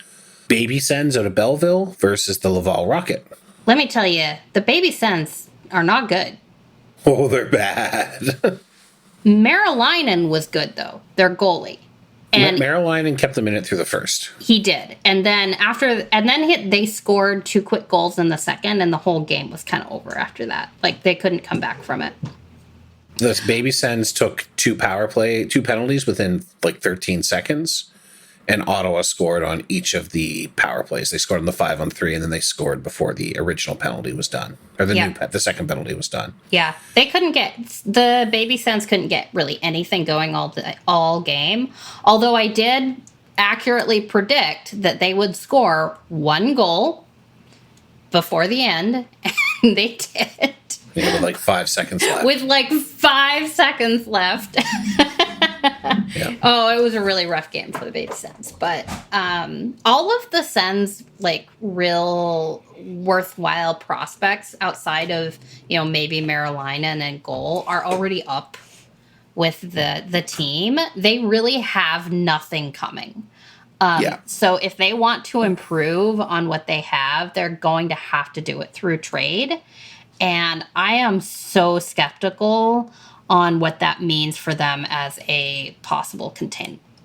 Baby Sens out of Belleville versus the Laval Rocket. Let me tell you, the Baby Sens are not good. Oh, they're bad. Marilinen was good, though, their goalie. And Marilinen kept them in it through the first. He did. And then they scored 2 quick goals in the second, and the whole game was kind of over after that. Like, they couldn't come back from it. The Baby Sens took 2 penalties within like 13 seconds, and Ottawa scored on each of the power plays. They scored on the 5-on-3, and then they scored before the original penalty was done, or the second penalty was done. Yeah, the Baby Sens couldn't get really anything going all game. Although I did accurately predict that they would score 1 goal before the end, and they did. Yeah, with like 5 seconds left. With like 5 seconds left. Yeah. Oh, it was a really rough game for the Baby Sens. But all of the Sens, like, real worthwhile prospects outside of, maybe Marilinen and goal are already up with the team. They really have nothing coming. So if they want to improve on what they have, they're going to have to do it through trade. And I am so skeptical on what that means for them as a possible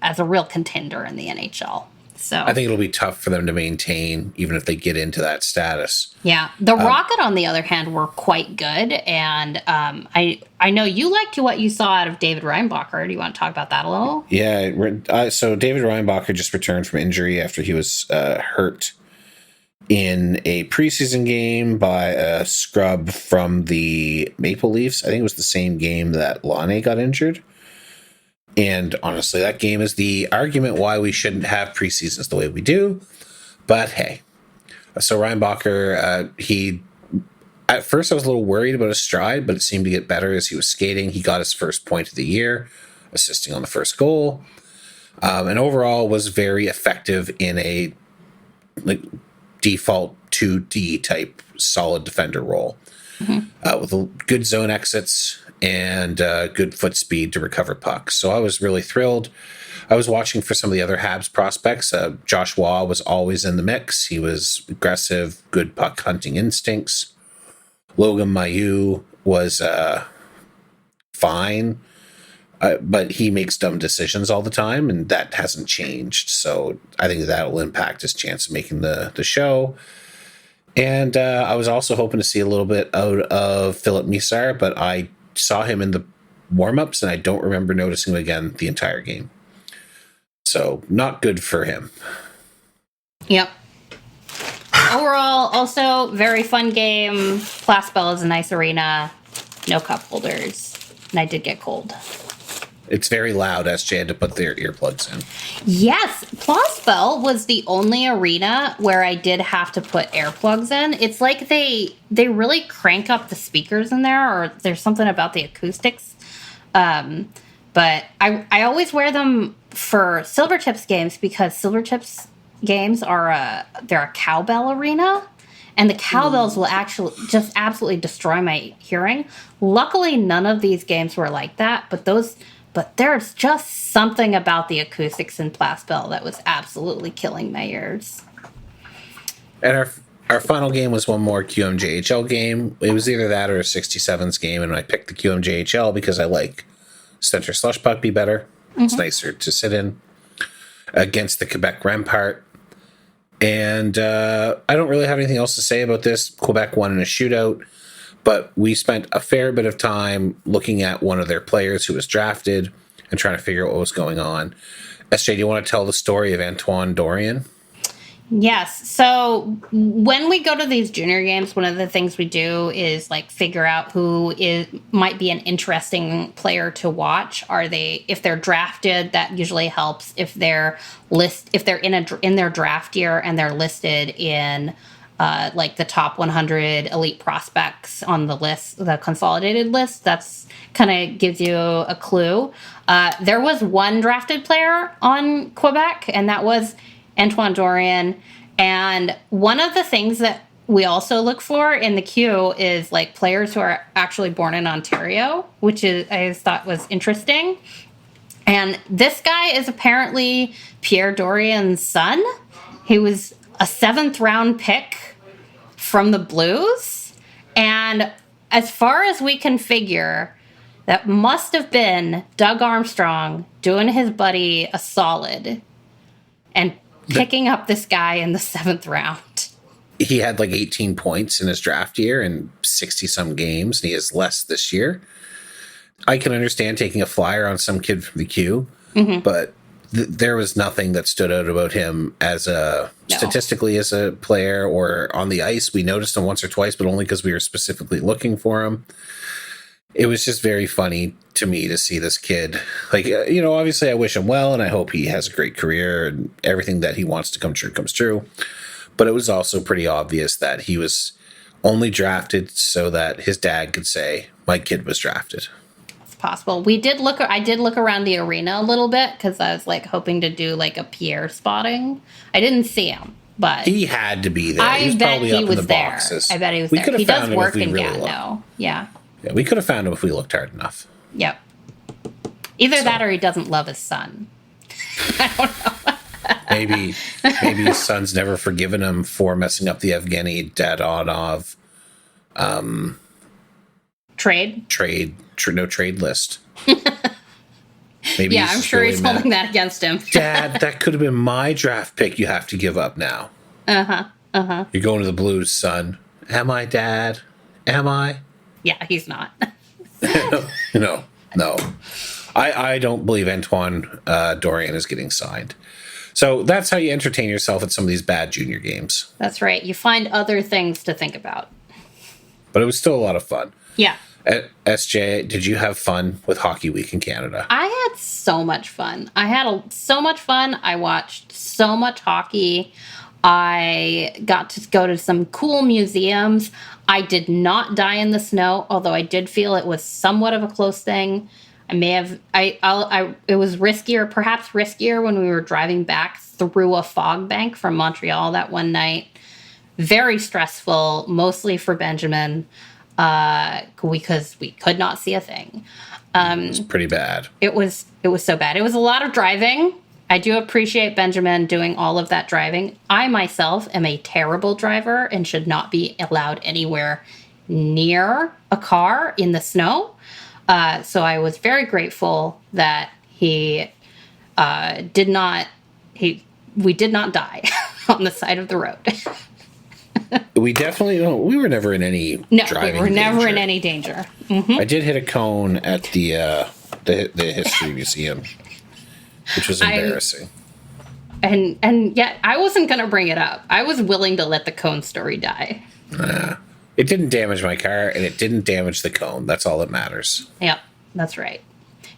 as a real contender in the NHL. So I think it'll be tough for them to maintain, even if they get into that status. Yeah. The Rocket, on the other hand, were quite good. And I know you liked what you saw out of David Reinbacher. Do you want to talk about that a little? Yeah. So David Reinbacher just returned from injury after he was hurt in a preseason game by a scrub from the Maple Leafs. I think it was the same game that Laine got injured. And honestly, that game is the argument why we shouldn't have preseasons the way we do. But hey. So Reinbacher, at first I was a little worried about his stride, but it seemed to get better as he was skating. He got his first point of the year, assisting on the first goal. And overall was very effective in a default 2D type solid defender role, with good zone exits and good foot speed to recover pucks. So I was really thrilled. I was watching for some of the other Habs prospects. Josh Waugh was always in the mix. He was aggressive, good puck hunting instincts. Logan Mailloux was fine, but he makes dumb decisions all the time, and that hasn't changed. So I think that'll impact his chance of making the show. And I was also hoping to see a little bit out of Philip Misar, but I saw him in the warm-ups, and I don't remember noticing him again the entire game. So not good for him. Yep. Overall, also very fun game. Place Bell is a nice arena. No cup holders. And I did get cold. It's very loud. SJ had to put their earplugs in. Yes. Place Bell was the only arena where I did have to put earplugs in. It's like they really crank up the speakers in there, or there's something about the acoustics. But I always wear them for Silvertips games, because Silvertips games they're a cowbell arena, and the cowbells will actually just absolutely destroy my hearing. Luckily, none of these games were like that, but there's just something about the acoustics in Place Bell that was absolutely killing my ears. And our final game was one more QMJHL game. It was either that or a 67s game, and I picked the QMJHL because I like center slush puck be better. Mm-hmm. It's nicer to sit in against the Quebec Remparts. And I don't really have anything else to say about this. Quebec won in a shootout, but we spent a fair bit of time looking at one of their players who was drafted and trying to figure out what was going on. SJ, do you want to tell the story of Antoine Dorion? Yes. So when we go to these junior games, one of the things we do is figure out who might be an interesting player to watch. If they're drafted, that usually helps. If they're in their draft year and they're listed in the top 100 elite prospects on the list, the consolidated list, that's kind of gives you a clue. There was one drafted player on Quebec, and that was Antoine Dorion. And one of the things that we also look for in the queue is like players who are actually born in Ontario, which is I thought was interesting. And this guy is apparently Pierre Dorian's son. He was a 7th round pick from the Blues. And as far as we can figure, that must have been Doug Armstrong doing his buddy a solid and picking up this guy in the 7th round. He had like 18 points in his draft year and 60-some games, and he has less this year. I can understand taking a flyer on some kid from the queue, but there was nothing that stood out about him as statistically as a player or on the ice. We noticed him once or twice, but only because we were specifically looking for him. It was just very funny to me to see this kid. Like, obviously I wish him well, and I hope he has a great career and everything that he wants to come true comes true. But it was also pretty obvious that he was only drafted so that his dad could say, my kid was drafted. Possible. I did look around the arena a little bit because I was like hoping to do like a Pierre spotting. I didn't see him, but he had to be there. I he was bet probably he up was in the there. boxes. I bet he was we there. He does work in really Gatineau. Yeah, we could have found him if we looked hard enough. Yep. Either that or he doesn't love his son. I don't know. maybe his son's never forgiven him for messing up the Evgeny Dadonov no trade list. Maybe yeah, I'm sure he's holding that against him. Dad, that could have been my draft pick you have to give up now. You're going to the Blues, son. Am I, Dad? Am I? Yeah, he's not. No. I don't believe Antoine Dorian is getting signed. So that's how you entertain yourself at some of these bad junior games. That's right. You find other things to think about. But it was still a lot of fun. Yeah. SJ, did you have fun with Hockey Week in Canada? I had so much fun. So much fun. I watched so much hockey. I got to go to some cool museums. I did not die in the snow, although I did feel it was somewhat of a close thing. I may have, it was perhaps riskier when we were driving back through a fog bank from Montreal that one night. Very stressful, mostly for Benjamin, because we could not see a thing. It was pretty bad. It was so bad. It was a lot of driving. I do appreciate Benjamin doing all of that driving. I myself am a terrible driver and should not be allowed anywhere near a car in the snow. So I was very grateful that we did not die on the side of the road. We were never in any driving we were never danger. in any danger. I did hit a cone at the History Museum, which was embarrassing. And yet I wasn't going to bring it up. I was willing to let the cone story die. It didn't damage my car, and it didn't damage the cone. That's all that matters. Yep, that's right.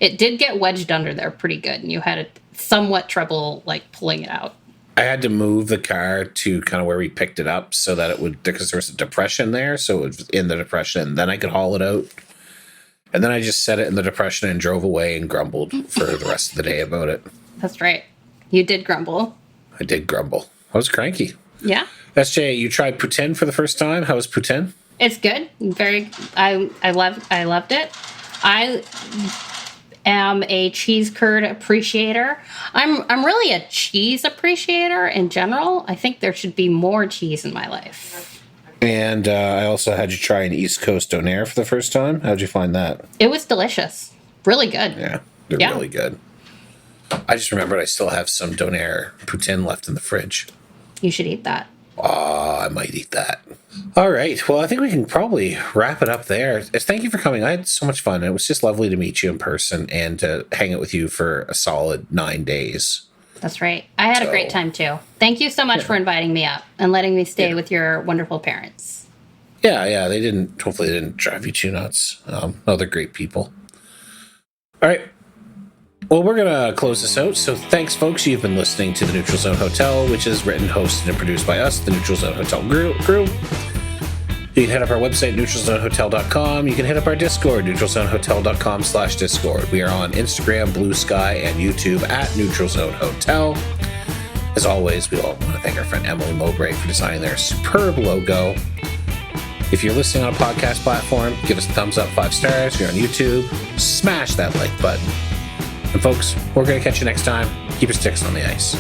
It did get wedged under there pretty good, and you had somewhat trouble like pulling it out. I had to move the car to kind of where we picked it up so that it would, because there was a depression there, so it was in the depression, and then I could haul it out. And then I just set it in the depression and drove away and grumbled for the rest of the day about it. That's right. You did grumble. I did grumble. I was cranky. Yeah. SJ, you tried poutine for the first time. How was poutine? It's good. I loved it. I am a cheese curd appreciator. I'm really a cheese appreciator in general. I think there should be more cheese in my life. And I also had you try an East Coast donair for the first time. How'd you find that? It was delicious. Really good. Yeah, they're really good. I just remembered I still have some donair poutine left in the fridge. You should eat that. I might eat that. All right. Well, I think we can probably wrap it up there. Thank you for coming. I had so much fun. It was just lovely to meet you in person and to hang out with you for a solid 9 days. That's right. I had a great time, too. Thank you so much for inviting me up and letting me stay with your wonderful parents. Yeah. Hopefully they didn't drive you too nuts. No, they're great people. All right. Well, we're going to close this out. So thanks, folks. You've been listening to The Neutral Zone Hotel, which is written, hosted, and produced by us, the Neutral Zone Hotel crew. You can hit up our website, neutralzonehotel.com. You can hit up our Discord, neutralzonehotel.com/Discord. We are on Instagram, Blue Sky, and YouTube at Neutral Zone Hotel. As always, we all want to thank our friend Emily Mowbray for designing their superb logo. If you're listening on a podcast platform, give us a thumbs up, 5 stars. If you're on YouTube, smash that like button. And folks, we're going to catch you next time. Keep your sticks on the ice.